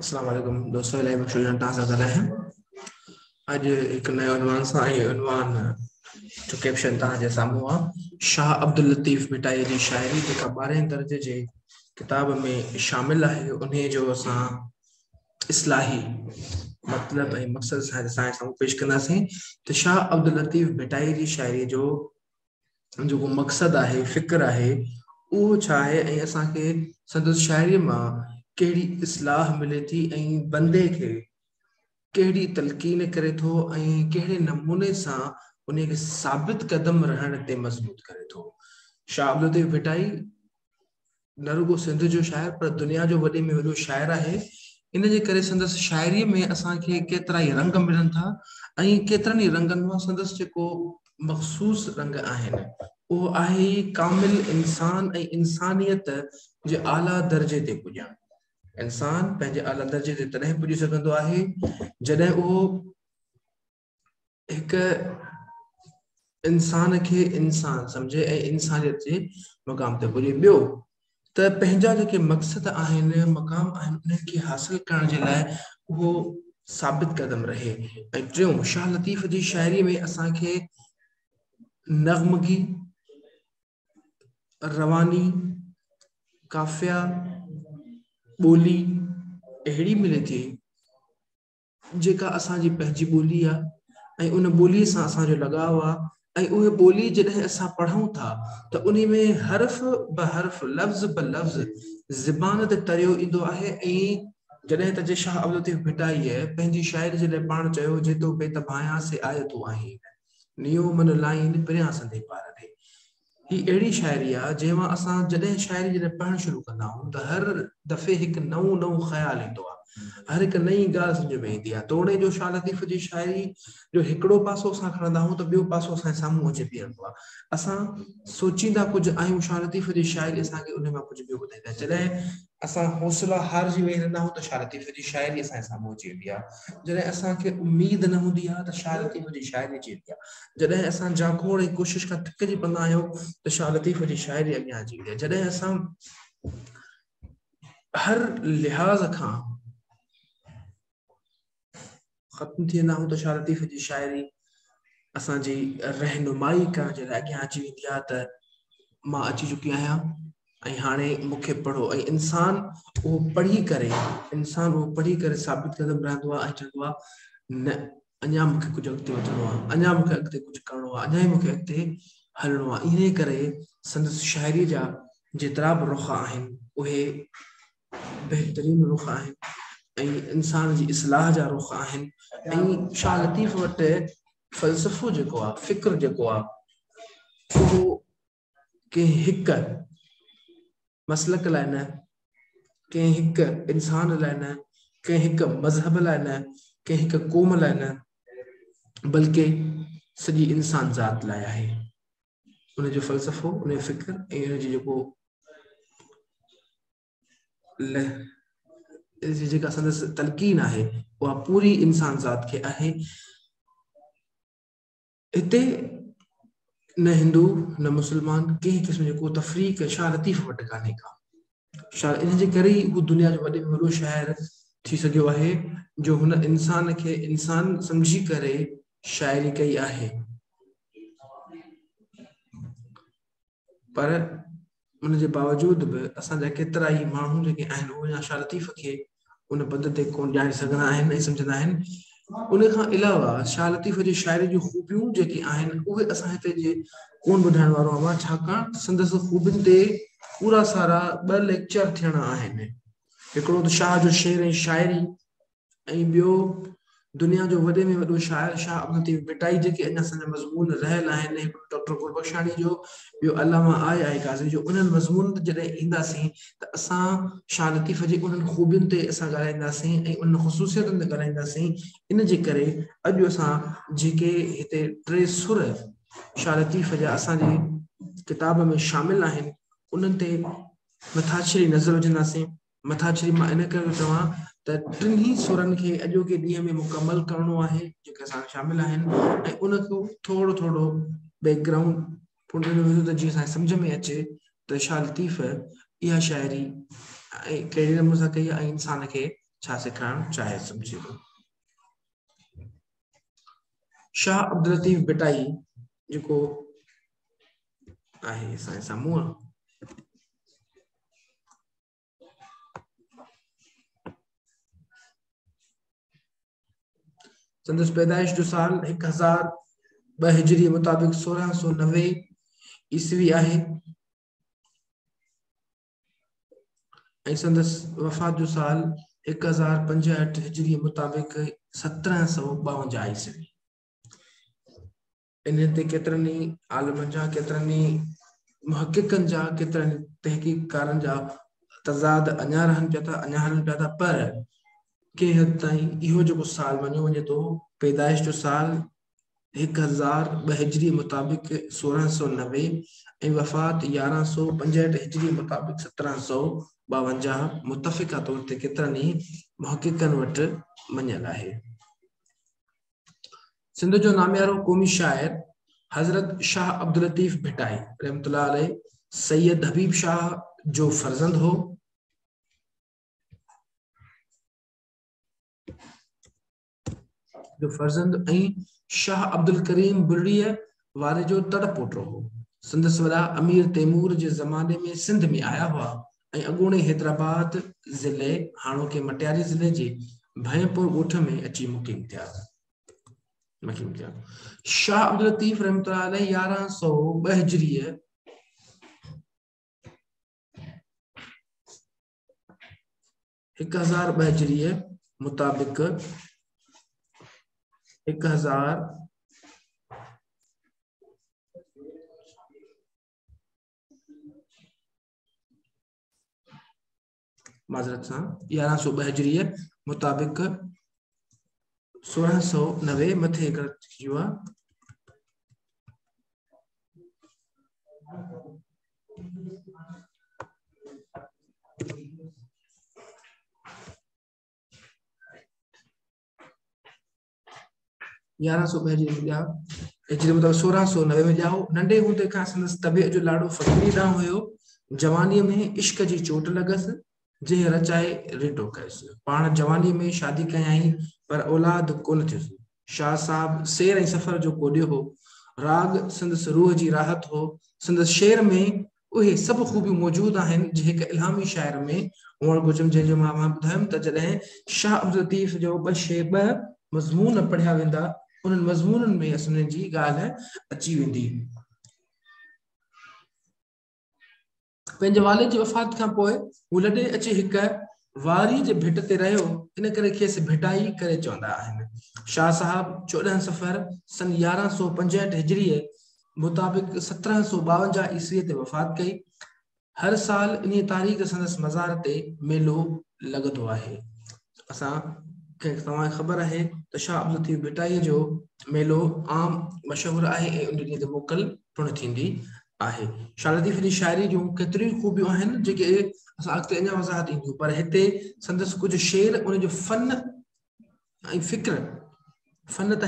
अस्सलाम वालेकुम दोस्तों, इलाही मशहूर तव्हां सां ॻाल्हायां। अॼु हिकु नयो उनवान सां उनवान जो कैप्शन तव्हांजे साम्हूं आहे। शाह अब्दुल लतीफ़ भिटाई जी शाइरी जेका 12हें दर्जे जे किताब में शामिल आहे, उन जो असां इस्लाही मतिलब ऐं मक़सद तव्हांजे साम्हूं पेश कंदासीं। त शाह अब्दुल लतीफ़ भिटाई जी शाइरी जो जेको मक़सद आहे, फ़िक्र आहे, उहो छा आहे ऐं असांखे संदसि शाइरीअ मां कहिड़ी इस्लाह मिले थी ऐं बंदे खे कहिड़ी तलक़ीन करे थो ऐं कहिड़े नमूने सां उन खे साबित कदम रहण ते मज़बूत करे थो। शाह अब्दुल लतीफ़ भिटाई न रुगो सिंध जो शाइर पर दुनिया जो वॾे में वॾो शाइर आहे। इन जे करे संदसि शाइरीअ में असांखे केतिरा ई रंग मिलनि था ऐं केतिरनि ई रंगनि मां संदसि जेको मख़सूस रंग आहिनि उहो आहे कामिल इंसान ऐं इंसानियत जे आला दर्जे ते पुॼणु। इंसान पंहिंजे आला दर्जे ते तॾहिं पुॼी सघंदो आहे जॾहिं उहो हिकु इंसान खे इंसान सम्झे ऐं इंसानियत जे मक़ाम ते पुॼे। ॿियो त पंहिंजा जेके मक़सद आहिनि, मक़ाम आहिनि, उन्हनि खे हासिल करण जे लाइ उहो साबित कदम रहे। ऐं टियों, शाह लतीफ़ जी शाइरीअ में असांखे नग़्मगी, रवानी, काफ़िया, ॿोली अहिड़ी मिले थी जेका असांजी पंहिंजी ॿोली आहे ऐं उन ॿोलीअ सां असांजो लगाव आहे। ऐं उहे ॿोली जॾहिं असां पढ़ूं था त उन में हर्फ़ ब हर्फ़, लफ़्ज़ ब लफ़्ज़ ज़बान ते तरियो ईंदो आहे। ऐं जॾहिं त जे शाह अब्दुल लतीफ़ भिटाईअ पंहिंजी शाइरी जे लाइ पाण चयो, जेतो बेतबायां से आयतूं आहिनि, नियो मन लाइन परियां संदे पार ॾे। ही अहिड़ी शाइरी आहे जंहिं मां असां जॾहिं शाइरी जॾहिं पढ़णु शुरू कंदा आहियूं त हर दफ़े हिकु नओं ख़्यालु ईंदो आहे, हर हिकु नई ॻाल्हि सम्झ में ईंदी आहे। तोड़े जो शाह लतीफ़ जी शाइरी जो हिकिड़ो पासो असां खणंदा आहियूं त ॿियो पासो असांजे साम्हूं अची बीहंदो आहे। असां सोचींदा कुझु आहियूं, शाह लतीफ़ जी शाइरी असांखे उन मां कुझु ॿियो ॿुधाईंदा। जॾहिं असां हौसला हारजी वेही रहंदा आहियूं त शाह लतीफ़ जी शाइरी असांजे साम्हूं अची वेंदी आहे। जॾहिं असांखे उमेद न हूंदी आहे त शाह लतीफ़ जी शाइरी अची वेंदी आहे। जॾहिं असां जाखोड़ ऐं कोशिशि खां थकिजी पवंदा आहियूं त शाह लतीफ़ जी शाइरी अॻियां अची वेंदी आहे। जॾहिं असां हर लिहाज़ खां ख़त्म थी वेंदा आहियूं त शाह लतीफ़ जी शाइरी असांजी रहनुमाई करण जे लाइ अॻियां अची वेंदी आहे। त मां अची चुकी आहियां ऐं हाणे मूंखे पढ़ो। ऐं इंसान उहो पढ़ी करे साबित कदम रहंदो आहे ऐं चवंदो आहे न, अञा मूंखे कुझु अॻिते वधणो आहे, अञा मूंखे अॻिते कुझु करिणो आहे, अञा ई मूंखे अॻिते हलणो आहे। इन करे संदसि शाइरी जा जेतिरा बि रुख़ आहिनि उहे बहितरीन रुख़ आहिनि ऐं इंसान जी इस्लाह जा रुख़ आहिनि। ऐं शाह लतीफ़ वटि फ़लसफ़ो जेको आहे, फ़िक्र जेको आहे, उहो कंहिं हिकु मसलक लाइ न, कंहिं हिकु इंसान लाइ न, कंहिं हिकु मज़हब लाइ न, कंहिं हिकु क़ौम लाइ न, बल्कि सॼी इंसान ज़ात लाइ आहे। उनजो फ़लसफ़ो, उनजो फ़िक्र ऐं उनजी जेका संदसि तलक़ीन आहे उहा पूरी इंसान ज़ात खे आहे। हिते न हिंदू न मुस्लमान कंहिं क़िस्म जो को तफ़रीक़ शाह लतीफ़ वटि कान्हे का। शाह इन जे करे ई हू दुनिया जो वॾे में वॾो शाइर थी सघियो आहे जो हुन इंसान खे इंसान सम्झी करे शाइरी कई आहे। पर उनजे बावजूद बि असांजा केतिरा ई माण्हू जेके आहिनि उहे शाह लतीफ़ खे उन पद ते कोन ॼाणे सघंदा आहिनि ऐं सम्झंदा आहिनि। उन खां अलावा शाह लतीफ़ जी शाइरी जूं ख़ूबियूं जेके आहिनि उहे असां हिते जे कोन ॿुधाइण वारो आहे, छाकाणि संदसि ख़ूबियुनि ते पूरा सारा 2 लेक्चर थियणा आहिनि। हिकिड़ो त शाह जो शेर ऐं शाइरी ऐं ॿियो दुनिया जो वॾे में वॾो शाइर शाह अब्दुल लतीफ़ भिटाई जेके अञा असांजा मज़मून रहियल आहिनि। डॉक्टर गुलबख्शानी जो, ॿियो अलामा आहे काज़ी जो। उन्हनि मज़मून ते जॾहिं ईंदासीं त असां शाह लतीफ़ जी उन्हनि ख़ूबियुनि ते असां ॻाल्हाईंदासीं ऐं उन ख़ुसूसियतुनि ते ॻाल्हाईंदासीं। इन जे करे अॼु असां जेके हिते 3 सुर शाह लतीफ़ जा असांजी किताब में शामिल आहिनि उन्हनि ते मथाछरी नज़र विझंदासीं। मथाछरी मां इन करे चवां त 3 सुरनि खे अॼोके ॾींहं में मुकमल करिणो आहे जेके असां शामिल आहिनि ऐं उनखे थोरो थोरो बैकग्राउंड त जीअं असांखे सम्झ में अचे त शाह लतीफ़ इहा शाइरी ऐं कहिड़े नमूने सां कई आहे ऐं इंसान खे छा सिखाइण चाहे समझी लो। शाह अब्दुल लतीफ भिटाई जेको आहे असांजे साम्हूं आहे, संदसि पैदाइश जो साल 1002 हिजरी मुताबिक 1690 ईस्वी आहे ऐं संदसि वफ़ात जो साल 1065 हिजरी मुताबिक 1752 ईस्वी। इन ते केतिरनि आलमनि जा, केतिरनि मुहक़िक़नि जा, केतिरनि तहक़ीक़कारनि जा तज़ाद अञा रहनि पिया था, अञा हलनि पिया था, पर कंहिं हद ताईं इहो जेको साल मञियो वञे थो, पैदाइश जो साल 1002 हिजरी मुताबिक 1690 ऐं वफ़ात 1165 हिजरी मुताबिक 1752 मुतफ़िक़ा तौर ते केतिरनि मुहक़िक़नि वटि मञियल आहे। सिंध जो नामियारो क़ौमी शाइर हज़रत शाह अब्दुल लतीफ भिटाई रहमतुल्लाह अलैह सैयद हबीब शाह जो फर्जंद हो। जो फर्जंद ऐं शाह अब्दुल करीम बुर्ड़ीअ वारे जो तड़ पोटो हो। संदसि वॾा अमीर तैमूर जे ज़माने में सिंध में आया हुआ ऐं अॻूणे हैदराबाद ज़िले हाणोके मटियारी ज़िले जे भयपुर ॻोठ में अची मुक़ीम थिया। शाह अब्दुल लतीफ रहमतुल्लाह अलैह 1102 हिजरीअ 1002 हिजरीअ मुताबिक 1000 माजरत सां 1102 हिजरीअ मुताबिक 1690 मथे गलत थी वियो आहे। हिजरी मुताबिक 1690 में ॼाओ। नंढे हूंदे खां संदसि तबियत जो लाॾो फ़क़ीरी ॾांहुं हुयो। जवानीअ में इश्क जी चोट लॻसि जंहिं रचाए रेटो कयसि। पाण जवानीअ में शादी कयाई पर औलाद कोन थियुसि। शाह साहब सैर ऐं सफ़र जो कोडियो हो। राग संदसि रूह जी राहत हो। संदसि शेर में उहे सभु ख़ूबियूं मौजूद आहिनि जंहिं हिक इल्हामी शाइर में हुअणु घुरिजनि, जंहिंजो मां ॿुधायुमि त जॾहिं शाह अब्दुल लतीफ जो ॿ मज़मून पढ़िया वेंदा, उन्हनि मज़मूननि में असुलनि जी ॻाल्हि अची वेंदी। पंहिंजे वालिद जी वफ़ात खां पोइ हू लॾे अची हिक वारी जे भिट ते रहियो, इन करे खेसि भिटाई करे चवंदा आहिनि। शाह साहब 14 सफ़र सन 1165 हिजरीअ मुताबिक 1752 ईस्वीअ ते वफ़ात कई। हर साल इन तारीख़ संदसि मज़ार ते मेलो लॻंदो आहे। असां तव्हांखे ख़बर आहे त शाह अब्दुल लतीफ भिटाई जो मेलो आम मशहूर आहे ऐं उन ॾींहं ते मोकल पिणु थींदी आहे। शाह लतीफ जी शाइरी जूं केतिरियूं ख़ूबियूं आहिनि जेके असां अॻिते अञा वज़ाहत ईंदियूं, पर हिते संदसि कुझु शेर उन जो फन ऐं फ़िक्र, फन त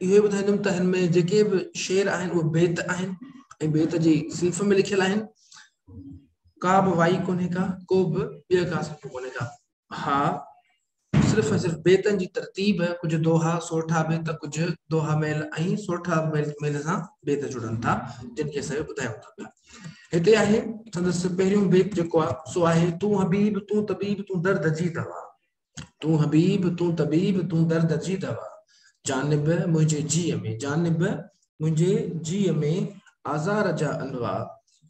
इहो ॿुधाईंदुमि त हिन में जेके बि शेर आहिनि उहे बेत आहिनि ऐं बेत जी सिंफ़ में लिखियल आहिनि। का बि वाई कोन्हे का, को बि ॿियो का सिंफ़ कोन्हे का। हा, सिर्फ़ ऐं सिर्फ़ बेतनि जी तरतीब, कुझु दोहा सोठा बेत, कुझु दोहा मेल ऐं सोठा मेल सां बेत जुड़नि था, जिन खे असां ॿुधायूं था पिया। हिते आहे संदसि पहिरियों बेत जेको आहे सो आहे, तूं हबीब तूं तबीब तूं दर्द जी दवा। तूं हबीब तूं तबीब तूं दर्द जी दवा। जानिब मुंहिंजे जीअ में, जानिब मुंहिंजे जीअ में आज़ार जा अनवा।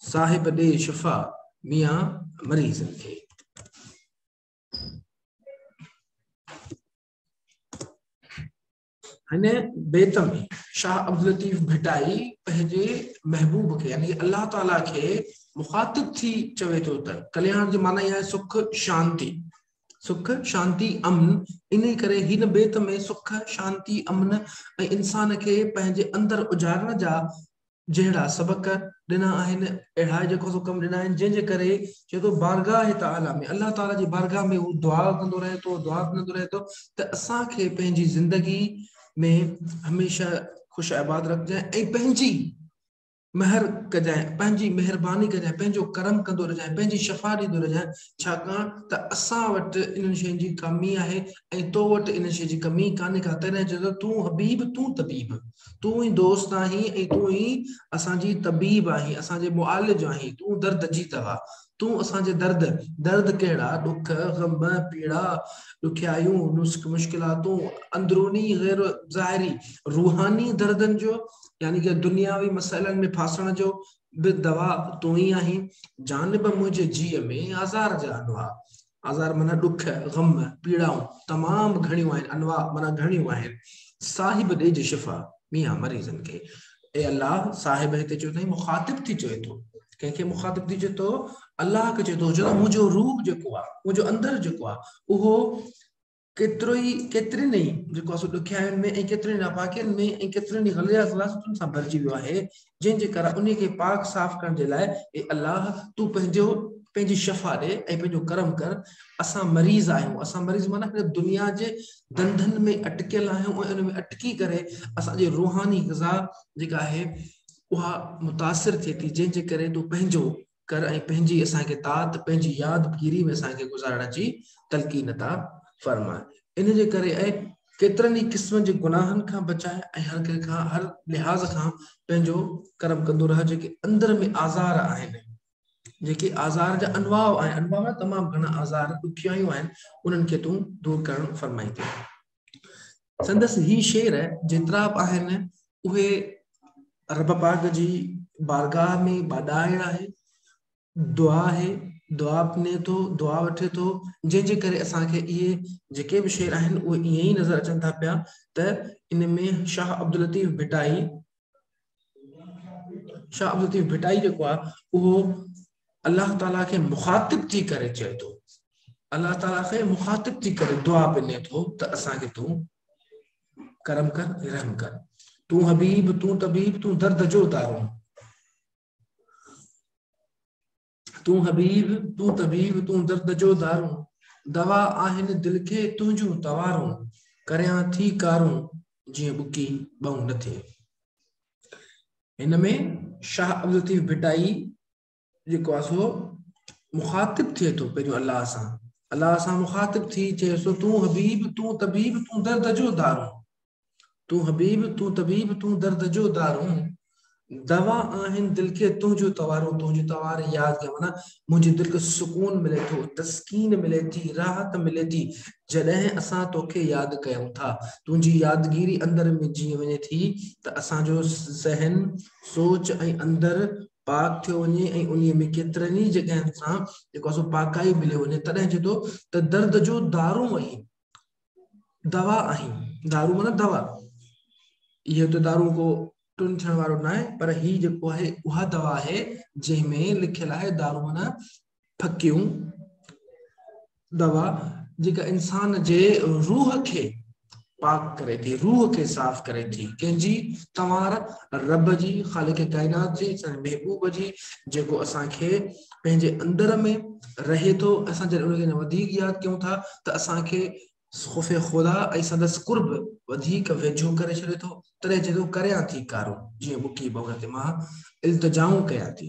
साहिब ॾे शिफ़ा मियां मरीज़नि खे। हिन बेत में शाह अब्दुल लतीफ भिटाई पंहिंजे महबूब खे यानी अल्लाह ताला खे मुखातिब थी चवे थो त कल्याण जी माना आहे सुख शांति, सुख शांति अमन। इन करे हिन बेत में सुख शांति अमन ऐं इंसान खे पंहिंजे अंदर उजारण जा जहिड़ा सबक ॾिना आहिनि, अहिड़ा जेको सो कम ॾिना आहिनि, जंहिंजे करे चए थो बारगाह ताला में, अल्लाह ताला जी बारगाह में हू दुआ कंदो रहे थो, दुआ कंदो रहे थो त असांखे पंहिंजी ज़िंदगी में हमेशह ख़ुशि आबाद रखजांइ ऐं पंहिंजी महर कजाए पंहिंजी मेहरबानी कजाए पंहिंजो करम कंदो रहिजाए पंहिंजी शफ़ा ॾींदो रहिजाए छाकाणि त असां वटि इन्हनि शयुनि जी कमी आहे ऐं तो वटि इन शइ जी कमी कान्हे का तॾहिं चए थो तूं हबीब तूं तबीब तूं ई दोस्त आहीं ऐं तूं ई असांजी तबीब आहीं असांजे मुआलिज आहीं तूं दर्द जी दवा तूं असांजे दर्द कहिड़ा ॾुख ग़म पीड़ा ॾुखियायूं मुश्किलातूं अंदरूनी गैर ज़ाहिरी रूहानी दर्दनि जो यानी कि दुनियावी मसइलनि में फासण जो बि दवा तूं ई आहीं जानिब मुंहिंजे जीअ में आज़ार जा अनवा आज़ार माना ॾुख ग़म पीड़ाऊं तमामु घणियूं आहिनि अनवा माना घणियूं आहिनि साहिब ॾिज शिफ़ा मियां मरीज़नि खे ए अल्लाह साहिब हिते चयो अथई मुखातिब थी चए थो कंहिंखे मुखातिब थी चए थो अल्लाह खे चए थो जो मुंहिंजो रूह जेको आहे मुंहिंजो अंदरि जेको आहे उहो केतिरनि ई जेको आहे ॾुखियाईनि में ऐं केतिरनि नापाकियुनि में ऐं केतिरनि ग़लातुनि सां भरिजी वियो आहे जंहिंजे करे उन खे पाक साफ़ करण जे लाइ ए अल्लाह तूं पंहिंजी शफ़ा ॾे ऐं पंहिंजो करम कर असां मरीज़ आहियूं असां मरीज़ माना दुनिया जे धंधनि में अटकियल आहियूं ऐं उन में अटकी करे असांजी रूहानी ग़िज़ा जेका आहे उहा मुतासिर थिए थी जंहिंजे करे तूं पंहिंजो कर ऐं पंहिंजी असांखे तात पंहिंजी यादगिरी में असांखे गुज़ारण जी तलक़ीन था फरमाए इन जे करे ऐं केतिरनि ई क़िस्मनि जे गुनाहनि खां बचाए ऐं हर लिहाज़ खां पंहिंजो करम कंदो रह जेके अंदर में आज़ार आहिनि जेके आज़ार जा अनवाव आहिनि अनवाव तमामु घणा आज़ार ॾुखियायूं आहिनि उन्हनि खे तूं दूर करणु फरमाई थी संदसि ही शेर जेतिरा बि आहिनि उहे रब पाक जी बारगाह में बाॾाइण आहे दुआ आहे दुआ पिने थो दुआ वठे थो जंहिंजे करे असांखे इहे जेके बि शेर आहिनि उहे ईअं ई नज़र अचनि था पिया त इन में शाह अब्दुल लतीफ़ भिटाई जेको आहे उहो अल्लाह ताला खे मुखातिब थी करे चए थो अल्लाह ताला खे मुखातिब थी करे दुआ पिने थो त असांखे तूं करम कर रहम कर तूं हबीब तूं तबीब तूं दर्द जो दारू तूं हबीब तूं तबीब तूं दर्द जो दारू दवा आहिनि दिल खे तुंहिंजूं तवारूं करियां थी कारूं जीअं बुकी ॿऊं न थिए हिन में शाह अब्दुल लतीफ़ भिटाई जेको आहे सो मुखातिब थिए थो पहिरियों अल्लाह सां मुखातिब थी चए सो तूं हबीब तूं तबीब तूं दर्द जो दारू तूं हबीब तूं तबीब तूं दर्द जो दारू दवा आहिनि दिल खे तुंहिंजो तवारो तुंहिंजी तवार यादि कयो माना मुंहिंजे दिलि खे सुकून मिले थो तस्कीन मिले थी राहत मिले थी जॾहिं असां तोखे यादि कयूं था तुंहिंजी यादगिरी अंदरि में जीअं वञे थी त असांजो ज़हन सोच ऐं अंदरि पाक थियो वञे ऐं उन में केतिरनि ई जॻहियुनि सां जेको आहे सो पाकाई मिली वञे तॾहिं चए थो त दर्द जो दारू आहीं दवा आहीं दारू माना दवा इहो त दारू को टुन थियण वारो न आहे पर ही जेको आहे उहा दवा आहे जंहिंमें लिखियल आहे दारू माना फकियूं दवा जेका इंसान जे रूह खे पाक करे थी रूह खे साफ़ करे थी कंहिंजी तवार रब जी ख़ालिक काइनात जी महबूब जी जेको असांखे पंहिंजे अंदर में रहे थो असां जॾहिं उनखे वधीक यादि कयूं था त असांखे ख़ौफ़ खुदा ऐं संदसि कुर्ब वधीक वेझो करे छॾे थो तॾहिं चए थो करियां थी कारो जीअं बुकी ॿऊं ते मां इल्तिजाऊं कयां थी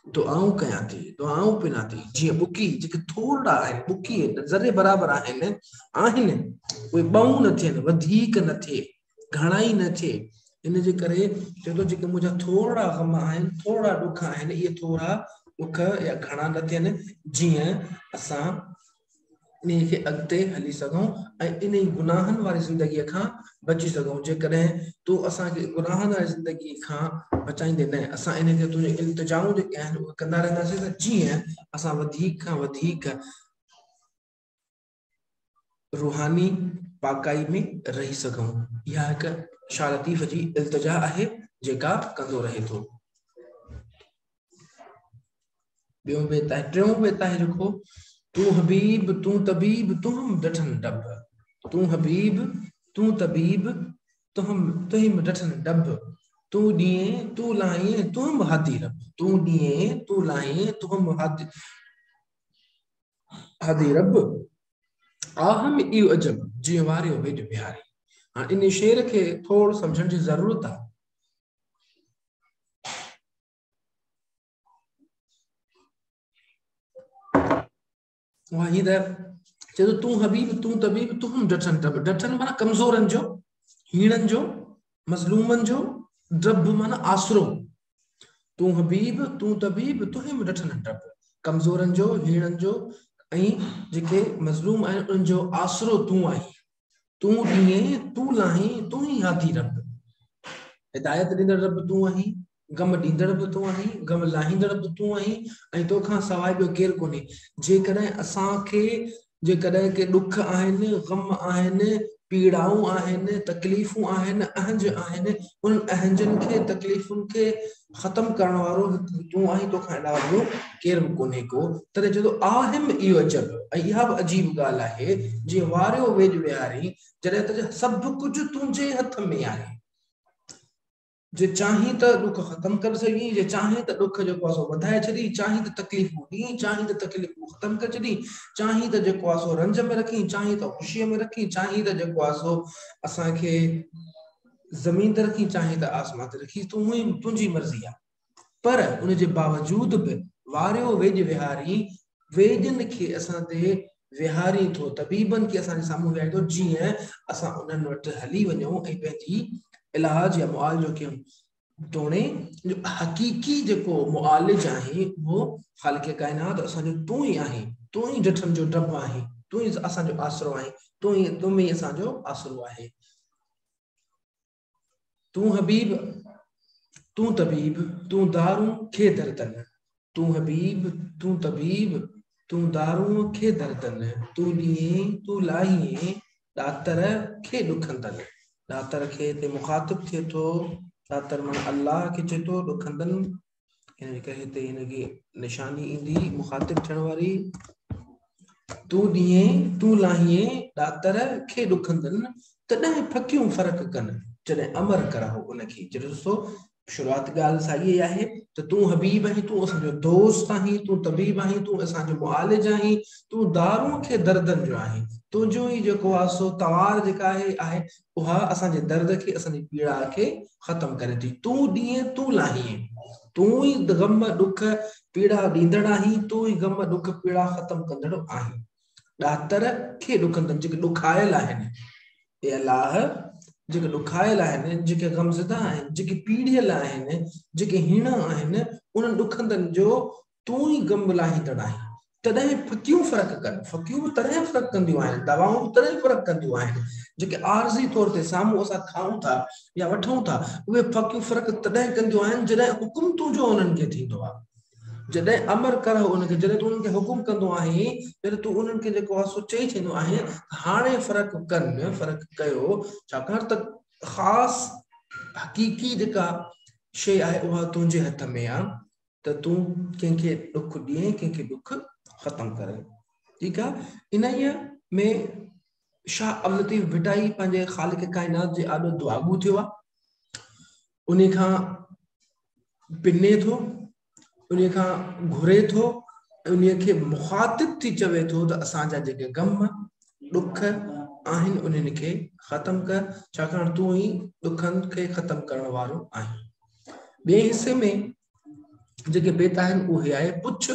दुआऊं कयां थी दुआऊं पिना थी जीअं बुकी जेके थोरा आहिनि बुकी ज़रे बराबरि आहिनि उहे ॿऊं न थियनि वधीक न थिए घणा ई न थिए इन जे करे चए थो जेके मुंहिंजा थोरा ग़म आहिनि थोरा ॾुख आहिनि इहे थोरा ॾुख या घणा न थियनि जीअं असां इन खे अॻिते हली सघूं ऐं इन गुनाहनि वारी ज़िंदगीअ खां बची सघूं जेकॾहिं तूं असांखे गुनाहनि वारी ज़िंदगी खां बचाईंदे न असां इन खे तुंहिंजे इल्तिजाऊं जेके आहिनि उहे कंदा रहंदासीं त जीअं असां वधीक खां वधीक रूहानी पाकाई में रही सघूं इहा हिकु शाह लतीफ़ जी इल्तिजा आहे जेका कंदो रहे थो ॿियों बेत आहे टियों बेत आहे जेको तूं हबीब तूं तबीब तुम डठन डब तूं हबीब तूं तबीब तुम डठन डब तूं ॾींहुं तूं लाहीं तुम हादी रब तूं ॾींहुं तूं लाहीं तुम हादी रब आहम इहो अजब जीअं वारियो वेझ बिहारी हाणे इन शेर खे थोरो सम्झण जी ज़रूरत आहे वही द चलो तू हबीब तू तबीब तू हम डठन डब डठन माना कमजोरन जो हीणन जो मजलूमन जो डब माना आसरो तू हबीब तू तबीब तू हम डठन डब कमजोरन जो हीणन जो जेके मजलूम आहिनि उन जो आसरो तू आई तू दिए तू लाही तू ही हाथी रब हिदायत ॾींदड़ रब तू आही गम ॾींदड़ बि तू आही गम लाहींदड़ बि तू आही ऐं तोखां सवाइ ॿियो केरु कोन्हे जेकॾहिं असांखे जेकॾहिं के ॾुख आहिनि गम आहिनि पीड़ाऊं आहिनि तकलीफ़ूं आहिनि अहंज आहिनि उन अहंजनि खे तकलीफ़ुनि खे ख़तम करण वारो तू आहीं तोखां अलावा ॿियो केरु बि कोन्हे को तॾहिं चवंदो आहिम इहो अजब ऐं इहा बि अजीब ॻाल्हि आहे जीअं वारियो वेझ विहारी जॾहिं त सभु कुझु तुंहिंजे हथ में आहे जे चाही त ॾुख ख़तम करे सघी जे चाही त ॾुख जेको आहे सो वधाए छॾी चाही त तकलीफ़ूं ॾी चाही त तकलीफ़ूं ख़तम करे छॾी चाही त जेको आहे सो रंज में रखी चाही त ख़ुशीअ में रखी चाही त जेको आहे सो असांखे ज़मीन ते रखी चाही त आसमान ते रखी तुंहिंजी मर्ज़ी आहे पर उन जे बावजूद बि वारियो वेझ विहारी वेझनि खे असां ते विहारी थो तबीबनि खे असांजे साम्हूं विहारे थो जीअं असां उन्हनि वटि हली वञूं ऐं पंहिंजी इलाज या मुआलजो कयूं तोड़े जो हक़ीक़ी जेको मुआलिज आहे वो ख़ालिक़ काइनात असांजो तू ही आहे तू ही डठन जो डब आहे तू ही असांजो आसरो आहे तू में असांजो आसरो आहे तू हबीब तू तबीब तू दारू खे दर्दन तू हबीब तू तबीब तू दारू खे दर्दन तू ॾींहें तू लाहीं ॾातर खे ॾुखंदन ॾातर खे ते मुखातिब थिए थो ॾातर माना अल्लाह खे चए थो ॾुखंदन इन करे हिते हिनखे निशानी ईंदी मुखातिब थियण वारी तू ॾींहें तू लाहीं ॾातर खे ॾुखंदन तॾहिं फकियूं फ़र्क़ु कनि जॾहिं अमर कराओ उनखे जॾहिं ॾिसो शुरूआत ॻाल्हि साईं आहे त तू हबीब आहीं तू असांजो दोस्त आहीं तू तबीब आहीं तू असांजो मुआलिज आहीं तू दारू खे दर्दनि जो आहीं तुंहिंजो ई जेको आहे सो तवार जेका आहे उहा असांजे दर्द खे असांजी पीड़ा खे ख़तम करे थी तू ॾींहें तू लाहीं तू ई गम ॾुख पीड़ा ॾींदड़ आहीं तू ई गम ॾुख पीड़ा ख़तम कंदड़ आहीं ॾातर खे ॾुखंदड़ जेके ॾुखायल आहिनि ए अलाह जेके ॾुखायल आहिनि जेके गमज़दा आहिनि जेके पीड़ियल आहिनि जेके हीण आहिनि उन्हनि ॾुखंदनि जो तू ई गम लाहींदड़ आहीं तॾहिं फकियूं फ़र्क़ु कनि फकियूं बि तॾहिं फ़र्क़ु कंदियूं आहिनि दवाऊं बि तॾहिं फ़र्क़ु कंदियूं आहिनि जेके आर्ज़ी तौर ते साम्हूं असां खाऊं था या वठूं था उहे फकियूं फ़र्क़ु तॾहिं कंदियूं आहिनि जॾहिं हुकुम तुंहिंजो उन्हनि खे थींदो आहे जॾहिं अमर कर उनखे जॾहिं तूं उन्हनि खे हुकुम कंदो आहीं जॾहिं तूं उन्हनि खे जेको आहे सो चई छॾींदो आहे हाणे फ़र्क़ु कनि फ़र्क़ु कयो छाकाणि त ख़ासि हक़ीक़ी जेका शइ आहे उहा तुंहिंजे हथ में आहे त तूं कंहिंखे ॾुख ॾिए कंहिंखे ॾुख ख़तम करे ठीकु आहे इन्हीअ में शाह अब्दुल लतीफ़ भिटाई पंहिंजे ख़ालिक़ काइनात जे आॾो दुआगू थियो आहे उन खां पिने थो उन खां घुरे थो उन खे मुखातिब थी चवे थो त असांजा जेके गम ॾुख आहिनि उन्हनि खे ख़तम कर छाकाणि तूं ई ॾुखनि खे ख़तम करण वारो आहीं ॿिए हिसे में जेके बेत आहिनि उहे आहे पुछ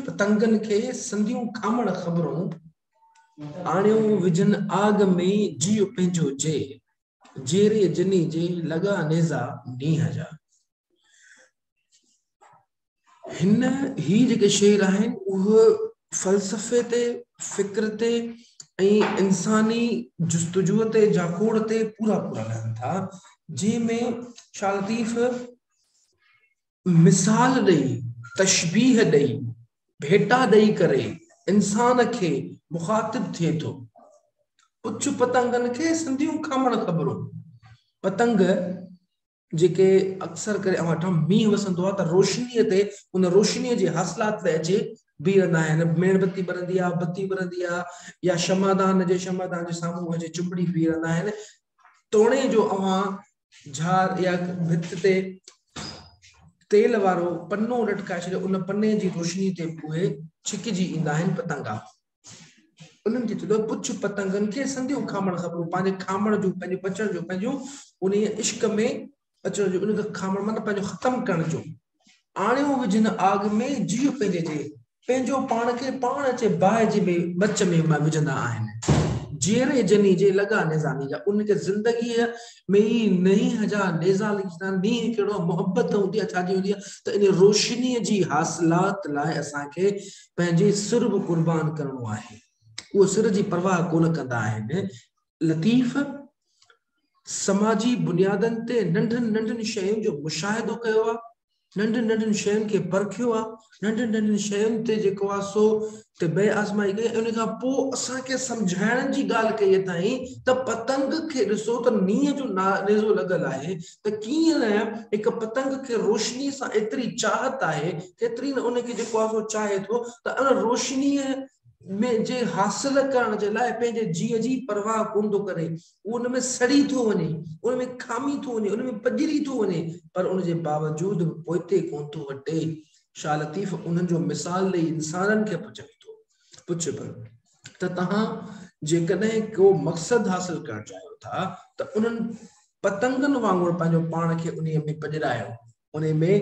पतंगनि खे संदियूं खामण ख़बरूं आणियूं विझनि आग में जियो पंहिंजो जेरे जिनी जे लॻा नेज़ा नीह जा हिन ही जेके शेर आहिनि उहे फ़लसफ़े ते फ़िक्र ते ऐं इंसानी जुस्तजूअ ते जाकूड़ ते पूरा रहनि था जंहिंमें शाह लतीफ़ मिसाल ॾेई तशबीह ॾेई भेटा ॾेई करे इंसान खे मुखातिब थिए थो पुछ पतंगनि खे संदियूं खामण ख़बरूं पतंग जेके अक्सर करे वटां मींहुं वसंदो आहे त रोशनीअ ते उन रोशनीअ जे हासिलात ते अचे बीह रहंदा आहिनि मेणबत्ती ॿरंदी आहे बत्ती ॿरंदी आहे या शमादान जे साम्हूं अचे चुंबड़ी बीह रहंदा आहिनि तोड़े जो अवां झार या भित ते तेल वारो पन्नो लटकाए छॾियो उन पन्ने जी रोशनी ते उहे छिकिजी ईंदा आहिनि पतंगा उन्हनि खे चवंदो पुछ पतंगनि खे संदियूं खामण ख़बरूं पंहिंजे खामण जूं पंहिंजे बचण जूं पंहिंजूं उन इश्क में अचण जो उनखे खामण माना पंहिंजो ख़तम करण जो आणियूं विझनि आग में जियो पंहिंजे पंहिंजो पाण खे पाण अचे बाहि जे बच में विझंदा आहिनि। जेरे जनी जे लॻा निज़ानी जा उनखे ज़िंदगीअ में ई नहीं हजार नेज़ा लिखंदा नी कहिड़ो मोहब्बत हूंदी आहे छाजी हूंदी आहे त इन रोशनीअ जी हासिलात लाइ असांखे पंहिंजे सिर बि क़ुर्बान करणो आहे। उहो सिर जी परवाह कोन कंदा आहिनि। लतीफ़ समाजी बुनियादनि ते नंढनि नंढनि शयुनि जो मुशाहिदो कयो आहे, नंढनि नंढनि शयुनि खे परखियो आहे, नंढनि नंढनि शयुनि ते जेको आहे सो ते बे आज़माई कई। उन खां पोइ असांखे सम्झाइण जी ॻाल्हि कई ताईं त पतंग खे ॾिसो त नीह जो नेज़ो लॻल आहे त कीअं हिकु पतंग खे रोशनी सां एतिरी चाहत आहे केतिरी न उनखे जेको आहे सो चाहे थो त उन रोशनीअ में जे हासिल करण जे लाइ पंहिंजे जीअ जी परवाह कोन थो करे। उन में सड़ी थो वञे, उन में खामी थो वञे, उन में पजरी थो वञे, पर उन जे बावजूद पोइते कोन थो हटे। शाह लतीफ़ उन्हनि जो मिसाल ॾेई इंसाननि खे पुछे थो, पुछ पर त तव्हां जेकॾहिं को मक़सद हासिल करणु चाहियो था त उन्हनि पतंगनि वांगुरु पंहिंजो पाण खे उन में पजरायो, उन में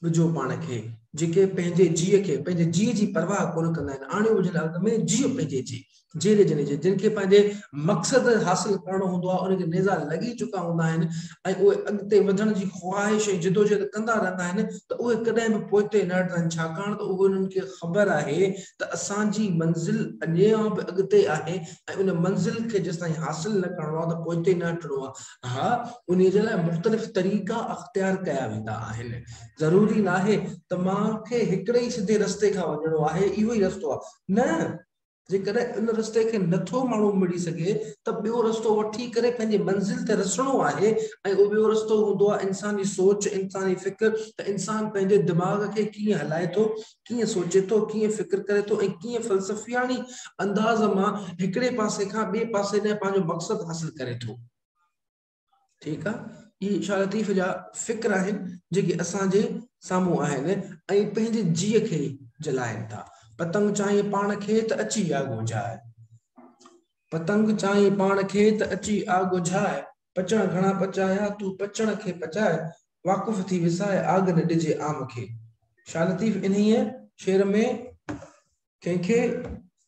विझो पाण खे, जेके पंहिंजे जीअ खे पंहिंजे जीअ जी परवाह कोन कंदा आहिनि। आणियो हुजनि अॻ में जीअ पंहिंजे जी जेरे जने जे जिनखे पंहिंजे मक़सद हासिल करणो हूंदो आहे उनखे नेज़ा लॻी चुका हूंदा आहिनि ऐं उहे अॻिते वधण जी ख़्वाहिश ऐं जिदोजहद कंदा रहंदा आहिनि त उहे कॾहिं बि पोइते न हटनि, छाकाणि त उहे उन्हनि खे ख़बर आहे त असांजी मंज़िल अञा बि अॻिते आहे ऐं उन मंज़िल खे जेसिताईं हासिल न करणो आहे त पोइते न हटणो आहे। हा, उन जे लाइ मुख़्तलिफ़ तरीक़ा अख़्तियार कया वेंदा आहिनि। ज़रूरी न आहे त मूंखे हिकिड़े ई सिधे रस्ते खां वञणो आहे, इहो ई रस्तो आहे, न। जेकॾहिं उन रस्ते खे नथो माण्हू मिड़ी सघे त ॿियो रस्तो वठी करे पंहिंजे मंज़िल ते रसणो आहे ऐं उहो ॿियो रस्तो हूंदो आहे इंसानी सोच, इंसानी फ़िक्र, त इंसान पंहिंजे दिमाग़ खे कीअं हलाए थो, कीअं सोचे थो, कीअं फ़िक्र करे थो ऐं कीअं फ़लसफ़ियानी अंदाज़ मां हिकिड़े पासे खां ॿिए पासे ॾांहुं पंहिंजो मक़सद हासिल करे थो। ठीकु आहे, इहे शाह लतीफ़ जा फ़िक्र आहिनि जेके असांजे साम्हूं आहिनि ऐं पंहिंजे जीअ खे जलाइनि था। पतंग चाहे पाण खे त अची आग बुझाए, पतंग चाहे पाण खे त अची आग बुझाए, पचण घणा पचाया तूं पचण खे पचाए, वाक़ुफ़ थी विसाए आग न ॾिजे आम खे। शाह लतीफ़ इन्हीअ शेर में कंहिंखे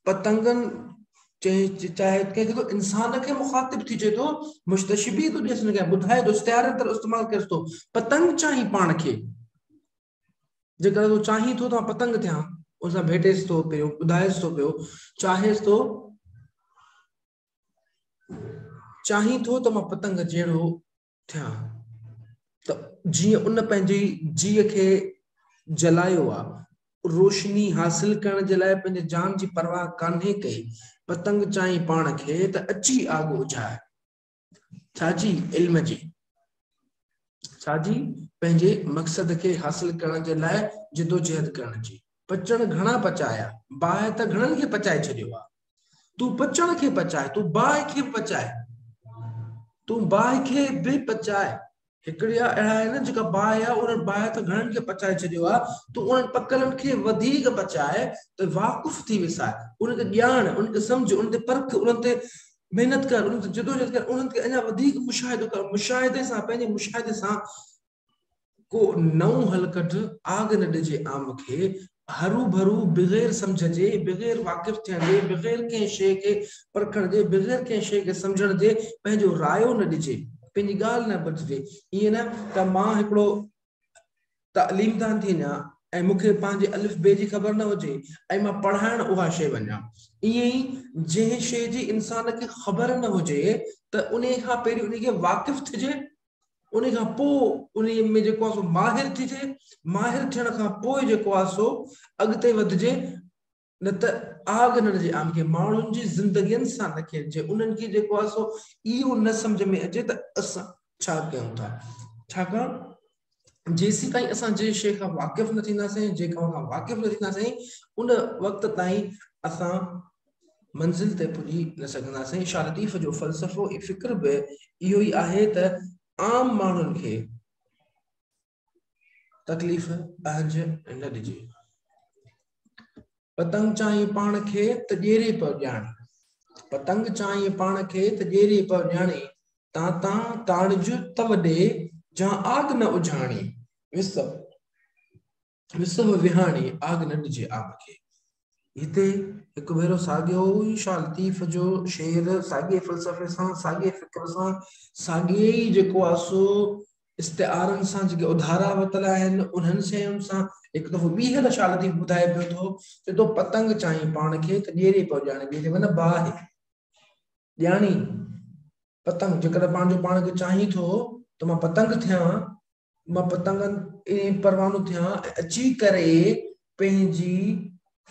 पतंगनि चाहे कंहिंखे तो इंसान खे मुखातिब थी चए थो, मुस्तशबी थो ॾियसि न ॿुधाए थो, इस्तिआरे तरह इस्तेमालु करे थो। पतंग चाही पाण खे, जेकर तूं चाहीं थो त पतंग थियां, उनसां भेटेसि थो पियो, ॿुधाएसि थो पियो, चाहेसि थो, चाहीं थो त मां पतंग जहिड़ो थियां। त जीअं उन पंहिंजी जीअ खे जलायो आहे, रोशनी हासिल करण जे लाइ पंहिंजे जान जी परवाह कान्हे कई। पतंग चाही पाण खे त अची आग बुझाए, छाजी? इल्म जी, छाजी? पंहिंजे मक़सद खे हासिल करण जे लाइ जिदोजहद करण जी। पचण घणा पचाया, बाहि त घणनि खे पचाए छॾियो आहे। तूं पचण खे पचाए, तूं बाहि खे पचाए, तूं बाहि खे बि पचाए। हिकिड़ी अहिड़ा आहिनि जेका बाहि आहे, उन बाहि त घणनि खे पचाए छॾियो आहे, तूं उन्हनि पकलनि खे वधीक पचाए त वाक़ुफ़ थी विसाए, उनखे ॼाण, उनखे सम्झ, उन ते परख, उन्हनि ते महिनत कर, उन्हनि ते जिदोजहद कर, उन्हनि खे अञा वधीक मुशाहिदो कर। मुशाहिदे सां, पंहिंजे मुशाहिदे सां को नओं हल कढ, आग न ॾिजे आम खे, हरू भरू बग़ैर सम्झ जे, बग़ैर वाक़िफ़ थियण जे, बग़ैर कंहिं शइ खे परखण जे, बग़ैर कंहिं शइ खे सम्झण जे पंहिंजो रायो न ॾिजे, पंहिंजी ॻाल्हि न ॿुधिजे। ईअं न त मां हिकिड़ो तालीमदान थी वञा ऐं मूंखे पंहिंजे अलिफ बे जी ख़बर न हुजे ऐं मां पढ़ाइण उहा शइ वञा। ईअं ई जंहिं शइ जी इंसान खे ख़बर न हुजे त उन खां पहिरीं उनखे वाक़िफ़ थिजे, उन खां पोइ उन में जेको आहे सो माहिर थिजे, माहिर थियण खां पोइ जेको आहे सो अॻिते वधिजे, न त आग न ॾिजे आम खे। माण्हुनि जी ज़िंदगियुनि सां न खेॾिजे, उन्हनि खे जेको आहे सो इहो न सम्झ में अचे त असां छा कयूं था। छाकाणि जेसीं ताईं असां जंहिं शइ खां वाक़िफ़ न थींदासीं, जंहिं कम खां वाक़िफ़ न थींदासीं, उन वक़्त ताईं असां मंज़िल ते पुॼी न सघंदासीं। शाह लतीफ़ जो फ़लसफ़ो ऐं फ़िक्र बि इहो ई आहे त आम माण्हुनि खे तकलीफ़ अहज न ॾिजे। पतंग चाही पाण खे त ॼेरे पियो ॼाणे, पतंग चाही पाण खे त ॼेरे पियो ॼाणे, तां ताड़ज तव ॾे जहां आग न उझाणी, विसव विहाणी आग न ॾिजे आम खे। हिते एक भेरो साॻियो शाह लतीफ़ जो शेर साॻे फ़लसफ़े सां साॻे फ़िक्र सां साॻे ई जेको आहे सो इस्तिआरनि सां जेके उधारा वरितल आहिनि उन्हनि शयुनि सां हिकु दफ़ो ॿीहर शाह लतीफ़ ॿुधाए पियो थो चए थो पतंग चाहीं पाण खे त ॾेरे पियो ॼाणे ॿिए चइबो न बाहि ॼाणी पतंग जेकॾहिं पंहिंजो पाण खे चाहीं थो त मां पतंग थियां मां पतंगनि परवानो थियां अची करे पंहिंजी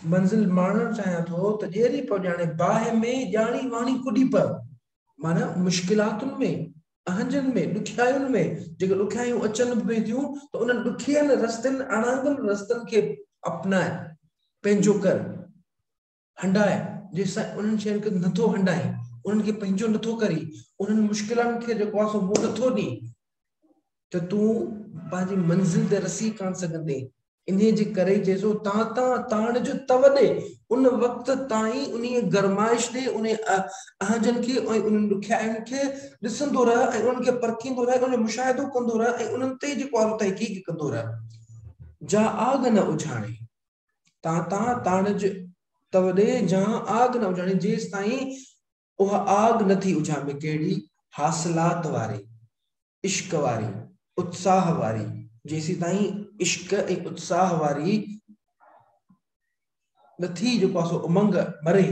मंज़िल माणणु चाहियां थो त ॾेरी पियो ॼाणे बाहि में ॼाणी वाणी कुॾी पर माना मुश्किलातुनि में अहंजनि में ॾुखियायुनि में जेके ॾुखियायूं अचनि पई थियूं त उन्हनि ॾुखियनि रस्तनि अणांगनि रस्तनि खे अपनाए पंहिंजो कर हंडाए जेसिताईं उन्हनि शयुनि खे नथो हंडाए उन्हनि खे पंहिंजो नथो करी उन्हनि मुश्किलनि खे जेको आहे सो मुंहुं नथो ॾी त तूं पंहिंजी मंज़िल ते रसी कान सघंदे इन जे करे चइसो ताण जो तव ॾे उन वक़्त ताईं उन गरमाइश ॾे उन अहजनि खे ऐं उन्हनि ॾुखियाइनि खे ॾिसंदो रह ऐं उन्हनि खे परखींदो रह उन मुशाहिदो कंदो रह ऐं उन्हनि ते जेको आहे तहक़ीक़ कंदो रह जा आग न उझाणे ताण जो तव ॾे जहां आग न उझाणे जेसि ताईं उहा आग नथी उझामे कहिड़ी हासिलात वारी इश्क वारी उत्साह वारी जेसी ताईं इश्क ऐं उत्साह वारी नथी जेको आहे सो उमंग मरे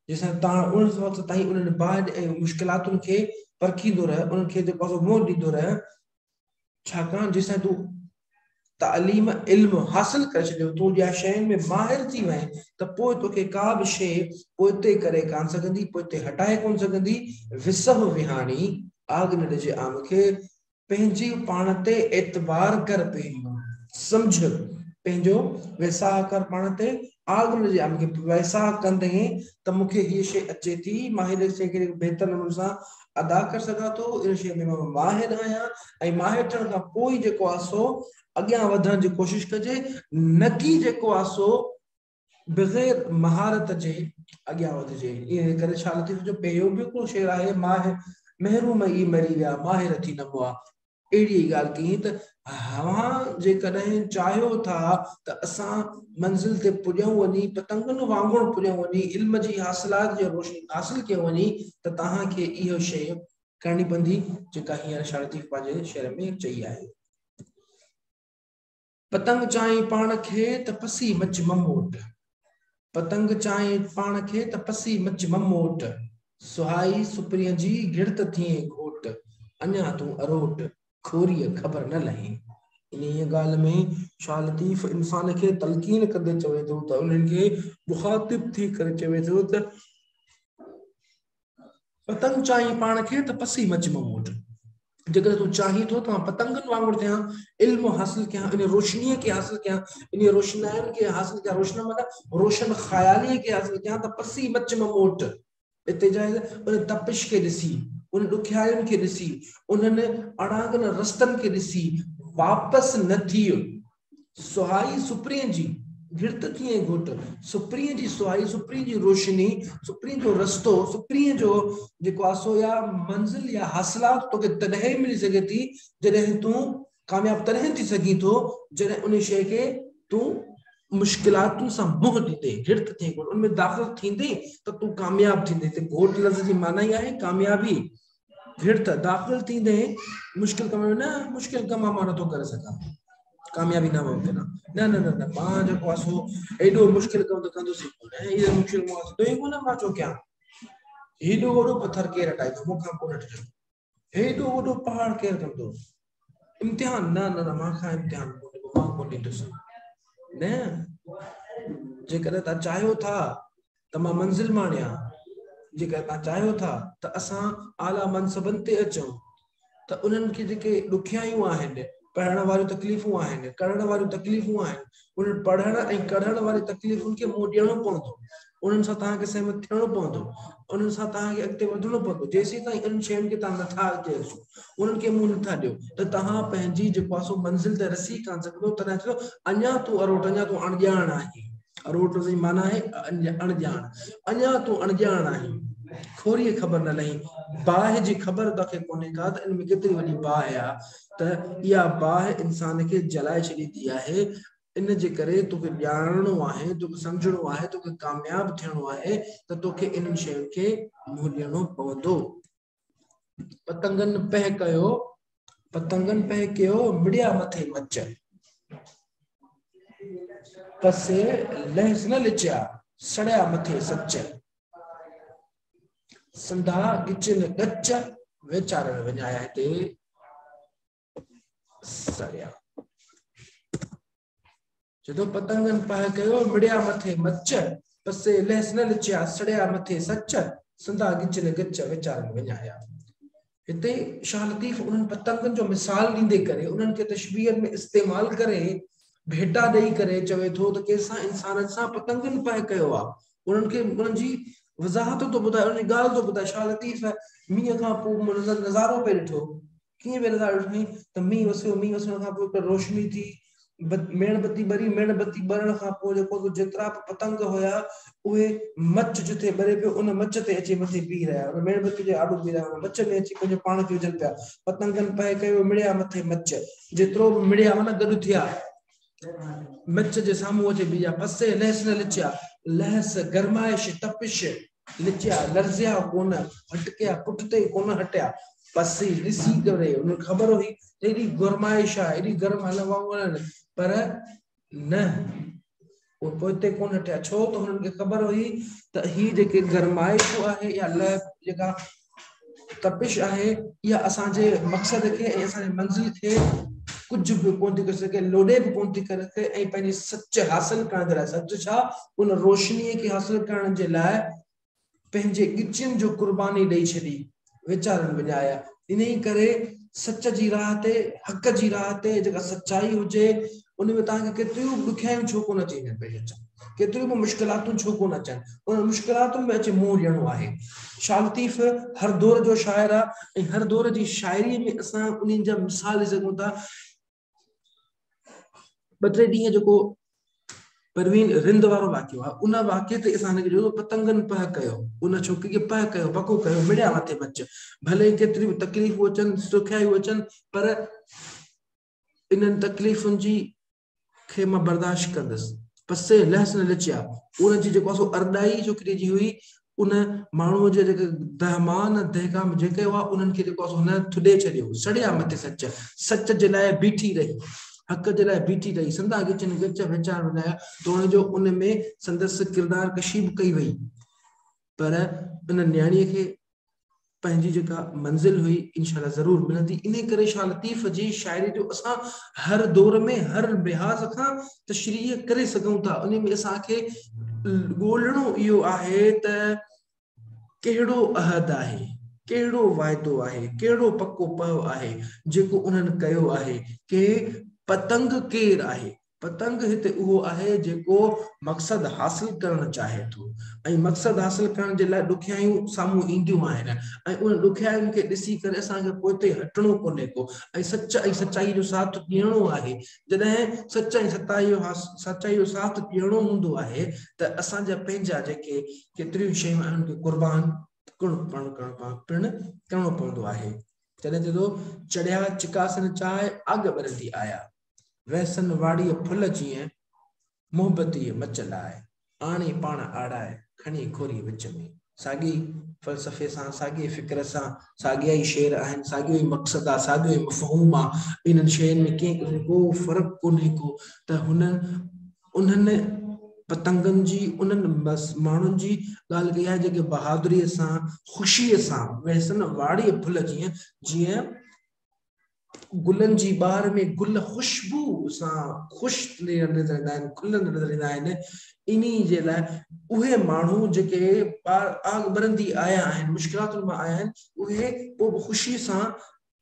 जेसां उन वक़्त ताईं उन्हनि बाहि ऐं मुश्किलातुनि खे परखींदो रह उन्हनि खे जेको आहे सो मुंहुं ॾींदो रह छाकाणि जेसां तूं तालीम इल्म हासिल करे छॾियो तूं ॼा शयुनि में माहिर थी वएं त पोइ तोखे का बि शइ पोइते करे कान सघंदी पोइते हटाए कोन सघंदी विसह विहाणी आग न ॾिजे आम खे पंहिंजी पाण ते एतबार कर पहिरियों सम्झ पंहिंजो वैसाह कर पाण ते आग न ॾिजे आम खे वैसाह कंदे त मूंखे हीअ शइ अचे थी मां हिन शइ खे बहितर नमूने सां अदा करे सघां थो इन शइ में मां माहिर आहियां ऐं माहिर थियण खां पोइ जेको आहे सो अॻियां वधण जी कोशिशि कजे न की जेको आहे सो बग़ैर महारत जे अॻियां वधिजे इन करे शाह लतीफ़ जो ॿियो बि हिकिड़ो शेर आहे महरूम ई मरी विया माहिर थी न हुआ अहिड़ी ॻाल्हि कई त हवा जेकॾहिं चाहियो था त असां मंज़िल ते पुॼूं वञी पतंगनि वांगुरु पुॼूं वञी इल्म जी हासिलात जी रोशनी हासिल कयूं वञी त तव्हांखे इहो शइ करणी पवंदी जेका हींअर शाह लतीफ़ पंहिंजे शेर में चई आहे पतंग चाहीं पाण खे त पसी मच ममोट पतंग चाहीं पाण खे त पसी मच ममोट सुहाई सुपरीअ जी गिरत थिए घोट अञा तूं अरोट खोरीअ ख़बर न लहे इन ॻाल्हि में शाह लतीफ़ इंसान खे तलकीन कंदे चवे थो त उन्हनि खे मुखातिब थी करे चवे थो त पतंग चाहीं पाण खे त पसी मच ममोट जेकर तूं चाहीं थो त मां पतंगनि वांगुरु थियां इल्म हासिल कयां इन रोशनीअ खे हासिल कयां इन रोशनाइनि खे हासिल कयां रोशन माना रोशन ख़यालीअ खे हासिल कयां त पसी मच ममोट इते जाए उन तपिश खे ॾिसी उन ॾुखियाइनि खे ॾिसी उन्हनि अणांगनि रस्तनि खे ॾिसी वापसि न थियो सुहाई सुपरीअ जी गिरत थिए घुट सुपरीअ जी सुहाई सुपरीअ जी रोशनी सुपरीअ जो रस्तो सुपरीअ जो जेको आहे सो या मंज़िल या हासिलात तोखे तॾहिं मिली सघे थी जॾहिं तूं कामयाब तॾहिं थी सघीं थो जॾहिं उन शइ खे तूं मुश्किलातुनि सां मुंहुं ॾींदे गिरत थिए घुट उनमें दाख़िल थींदे त तूं कामयाब थींदे त घोट लफ़्ज़ जी माना ई आहे कामयाबी गिरत दाख़िल थींदे मुश्किल कम में न मुश्किल कम मां नथो करे सघां कामयाबी ना मुमकिन आहे न न न न मां जेको आहे सो एॾो मुश्किल कम त कंदुसि ऐं इहो मुश्किल मां थो ई कोन मां छो कयां हेॾो वॾो पथर केरु हटाईंदो मूंखां कोन हटिजो हेॾो वॾो पहाड़ केरु कंदो इम्तिहान न न न मां खां इम्तिहान कोन्हे मां कोन ॾींदुसि न जेकॾहिं तव्हां चाहियो था त मां मंज़िल माणियां जेकर तव्हां चाहियो था त असां आला मनसबनि ते अचूं त उन्हनि खे जेके ॾुखियायूं आहिनि पढ़ण वारियूं तकलीफ़ूं आहिनि करण वारियूं तकलीफ़ूं आहिनि उन्हनि पढ़ण ऐं कढण वारी तकलीफ़ुनि खे मुंहुं ॾियणो पवंदो उन्हनि सां तव्हांखे सहमत थियणो पवंदो उन्हनि सां तव्हांखे अॻिते वधणो पवंदो जेसीं ताईं इन्हनि शयुनि खे तव्हां नथा अॻिते अचो उन्हनि खे मुंहुं नथा ॾियो त तव्हां पंहिंजी जेको आहे सो मंज़िल ते रसी कान सघंदो तॾहिं चयो अञा तूं अरोट अञा तूं अणॼाण आहीं अरोट जी माना आहे अणॼाण अञा तूं अणॼाण आहीं खोरीअ ख़बर न लही बाहि जी ख़बर तोखे कोन्हे का त इन में केतिरी वॾी बाहि आहे त इहा बाहि इंसान खे जलाए छॾींदी आहे इन जे करे तोखे ॼाणणो आहे, तोखे सम्झणो आहे, तोखे कामयाब थियणो आहे त तोखे इन शयुनि खे मुंहुं ॾियणो पवंदो। पतंगनि पह कयो मिड़िया मथे मच, पसे लहस न लिचिया सड़िया मथे सच, संधा गिचिन गच वेचारण विञाया हिते सड़िया। जो पतंगन पह कयो मिड़िया मथे मच, पसे लहस न लिचिया सड़िया मथे सच, संधा गिचिन गच वेचारण विञाया। हिते शाह लतीफ उन पतंगन जो मिसाल ॾींदे करे उन्हनि खे तशबीह में इस्तेमाल करे भेटा ॾेई करे चवे थो त कंहिंसां इंसाननि सां पतंगन पह कयो आहे। उन्हनि खे उन्हनि जी वज़ाहत तो ॿुधाए, उन्हनि जी ॻाल्हि तो ॿुधाए। शाह लतीफ मींहं खां पोइ नज़ारो पे ॾिठो, कीअं पे नज़ारो ॾिठई त मींहुं वसण खां पोइ रोशनी थी, मेणबत्ती ॿरी, मेणबत्ती ॿरण खां पोइ जेको जेतिरा पतंग हुया उहे मच जिथे ॿरे पियो उन मच ते अची मथे बीह रहिया, उन मेणबत्ती जे आॾो बीह रहिया, मच में अची पंहिंजो पाण खे विझनि पिया। पतंगनि पह कयो मिड़िया मथे मच, जेतिरो मिड़िया माना गॾु थिया मच जे साम्हूं अची बीहा। पसे लहस न लिचिया, लहस गरमाइश तपिश, लिचिया लर्ज़िया कोन, हटकिया पुठिते कोन हटिया। पसी ॾिसी करे उन ख़बर हुई एॾी गरमाइश आहे, एॾी गरम हवाऊं आहिनि, पर न पोइते कोन हटिया। छो त हुननि खे ख़बर हुई त ही जेके गरमाइश आहे या जेका तपिश आहे इहा असांजे मक़सद खे ऐं असांजे मंज़िल खे कुझु बि कोन थी करे सघे, लोॾे बि कोन थी करे सघे। ऐं पंहिंजी सच हासिल करण जे लाइ, सच छा, उन रोशनीअ खे हासिल करण जे लाइ पंहिंजे गिचियुनि जो कुर्बानी ॾेई छॾी, वीचारनि विञाया। इन करे सच जी राह ते, हक़ जी राह ते जेका सच्चाई हुजे उन में तव्हांखे केतिरियूं ॾुखियाइयूं छो कोन अची पई अचनि, केतिरियूं बि मुश्किलातूं छो कोन अचनि, उन मुश्किलातुनि में अची मुंहुं ॾियणो आहे। शाह लतीफ हर दौर जो शाइर आहे ऐं हर दौर जी शाइरीअ में असां उन्हनि जा मिसाल ॾेई सघूं था। ॿ टे ॾींहं जेको परवीन रिंद वारो वाक़ियो आहे, उन वाक़िए ते असां जो पतंगनि पह कयो, उन छोकिरी खे पह कयो, पको कयो, मिड़िया मथे मच। भले केतिरी बि तकलीफ़ूं अचनि, ॾुखियायूं अचनि, पर इन्हनि तकलीफ़ुनि जी खे मां बर्दाश्त कंदुसि। पसे लहस न लिचिया, उन जी जेको आहे अरदाई छोकिरी जी हुई, उन माण्हूअ जे जेके दहमान दहकाम जेके हुआ उन्हनि खे जेको आहे हुन थुॾे छॾियो। सड़िया मथे सच, सच जे लाइ बीठी रही, हक़ जे लाइ बीठी रही, संधा गिचनि गच वीचार विञाया। तो हुनजो उन में संदसि किरदार कशी बि कई वई, पर उन न्याणीअ खे पंहिंजी जेका मंज़िल हुई इंशाअल्लाह ज़रूर मिलंदी। इन करे शाह लतीफ़ जी शाइरी जो असां हर दौर में हर लिहाज़ खां तशरीह करे सघूं था। उन में असांखे ॻोल्हणो इहो आहे त कहिड़ो अहद आहे, कहिड़ो वाइदो आहे, कहिड़ो पको पव आहे जेको उन्हनि कयो आहे, के पतंग केरु आहे। पतंग हिते उहो आहे जेको मक़सद हासिल करणु चाहे थो ऐं मक़सद हासिल करण जे लाइ ॾुखियायूं साम्हूं ईंदियूं आहिनि ऐं उन ॾुखियायुनि खे ॾिसी करे असांखे पोइते हटणो कोन्हे को ऐं सच ऐं सचाई जो साथ ॾियणो आहे। जॾहिं सच ऐं सचाई जो साथ ॾियणो हूंदो आहे त असांजा पंहिंजा जेके केतिरियूं शयूं आहिनि उनखे कुर्बान करणो पवंदो आहे। जॾहिं जॾो चढ़िया चिकासन चाहे आग ॿरंदी आया, वैसन वाड़ीअ फुल जीअं मोहबती मचल आहे, आणे पाण आड़ाए खणी खोरी विच में। साॻी फ़लसफ़े सां, साॻी फ़िक्र सां, साॻिया ई शेर आहिनि, साॻियो ई मक़सदु आहे, साॻियो ई मफ़हूम आहे। इन्हनि शयुनि में कंहिं को फ़र्क़ु कोन्हे को त उन्हनि पतंगनि जी उन्हनि माण्हुनि जी ॻाल्हि कई आहे जेके बहादुरीअ सां, ख़ुशीअ सां, वैसन वाड़ीअ फुल जीअं गुलनि जी बहार में गुल ख़ुशबू सां ख़ुशि नज़र ईंदा आहिनि, खुलंदा नज़र ईंदा आहिनि। इन्ही जे लाइ उहे माण्हू जेके आग ॿरंदी आया आहिनि, मुश्किलातुनि मां आया आहिनि, उहे पोइ बि ख़ुशी सां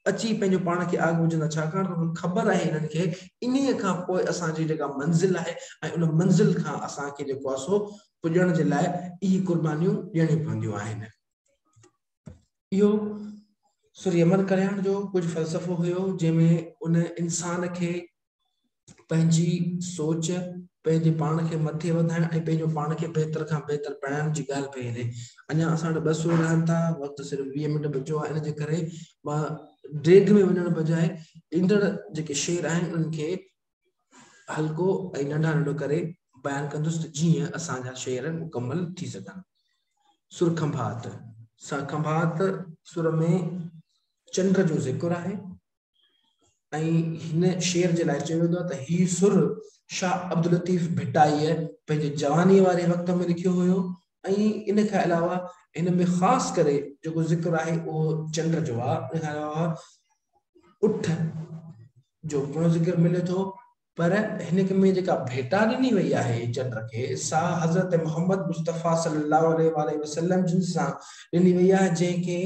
अची पंहिंजो पाण खे आग विझंदा, छाकाणि त उन्हनि ख़बर आहे हिननि खे इन्हीअ खां पोइ असांजी जेका मंज़िल आहे ऐं उन मंज़िल खां असांखे जेको आहे सो पुॼण जे लाइ इहे कुर्बानियूं ॾियणियूं पवंदियूं आहिनि। इहो सूर्य अमर कल्याण जो कुझु फ़लसफ़ो हुयो जंहिंमें उन इंसान खे पंहिंजी सोच, पंहिंजे पाण खे मथे वधाइण ऐं पंहिंजो पाण खे बहितर खां बहितर बणाइण जी ॻाल्हि पई हले। अञा असां वटि 200 रहनि था, वक़्तु सिर्फ़ु 20 मिंट बचियो आहे, इन जे करे मां ड्रेग में वञण बजाए ईंदड़ जेके शेर आहिनि उन्हनि खे हल्को ऐं नंढा नंढो करे बयान कंदुसि जीअं असांजा शेर मुकम्मल थी सघनि। सुर खंभात खंभात सुर में चंद्र जो ज़िक्र आहे ऐं हिन शेर जे लाइ चयो वेंदो आहे त ही सुर शाह अब्दुल लतीफ़ भिटाईअ पंहिंजे जवानी वारे वक़्त में लिखियो हुयो ऐं इन खां अलावा इन में ख़ासि करे जेको ज़िक्र आहे उहो चंद्र जो आहे। इन खां अलावा उठ जो घणो ज़िक्र मिले थो, पर हिन में जेका भेटा ॾिनी वई आहे चंद्र खे सा हज़रत मोहम्मद मुस्तफ़ा सल्लल्लाहु अलैहि वसल्लम जिन सां ॾिनी वई आहे, जंहिंखे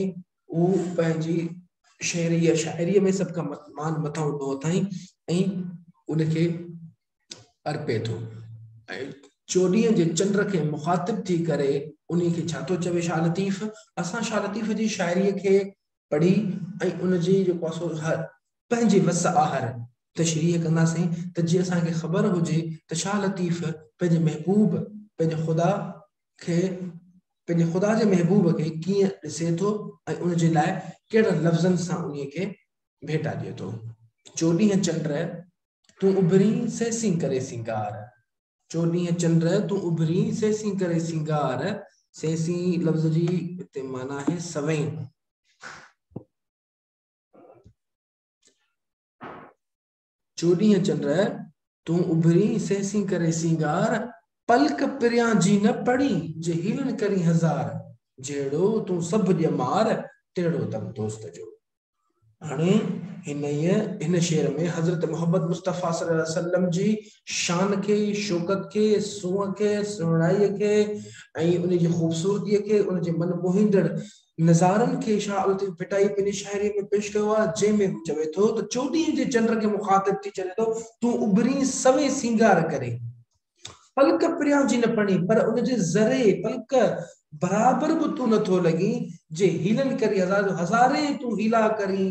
उहो पंहिंजी शेरी शाइरीअ में सभु खां मान मथां उठो अथई ऐं उनखे अर्पे थो। ऐं 24 जे चंद्र के मुखातिब थी करे उन्हीं के छा तो चवे शाह लतीफ़। असां शाह लतीफ़ जी शाइरीअ खे पढ़ी ऐं उन जी जो पासो हर पंहिंजे वस आहर तशरीह कंदासीं त जीअं असांखे ख़बर हुजे त शाह लतीफ़ पंहिंजे महबूब पंहिंजे ख़ुदा जे महबूब खे कीअं ॾिसे थो ऐं उन जे लाइ कहिड़े लफ़्ज़नि सां उन खे भेटा ॾिए थो। 24 चंद्र तूं उभरी सेसी करे सिंगार, 24 चंद्र तूं उभरी सेसी करे सिंगार। सेसी लफ़्ज़ जी हिते माना है सवई। 24 चंद्र तूं उभरी सेसी करे सिंगार, पलक पिरिया जी न पड़ी जे हीलन करी हज़ार, जेड़ो तूं सब ॼमार तेड़ो दम दोस्त जो। हाणे हिन शेर में हज़रत मोहम्मद मुस्तफ़ा सल्लल्लाहु अलैहि वसल्लम जी शान के, शौकत के, सूंह के, सुहिणाईअ के ऐं उन जी ख़ूबसूरतीअ के, उन जे मन मोहींदड़ नज़ारनि के शाह लतीफ़ भिटाई पंहिंजी शाइरी में पेश कयो आहे, जंहिंमें हू चवे थो त 24 जे चंद्र खे मुखातिब थी चवे थो तूं उभरी सवे सिंगार करे, पलक पिरिया जी न पड़ी, पर उन जे ज़रे पलक बराबर भी तू नथो लगी जे हीलन करी हज़ार, हज़ारे तू हीला करी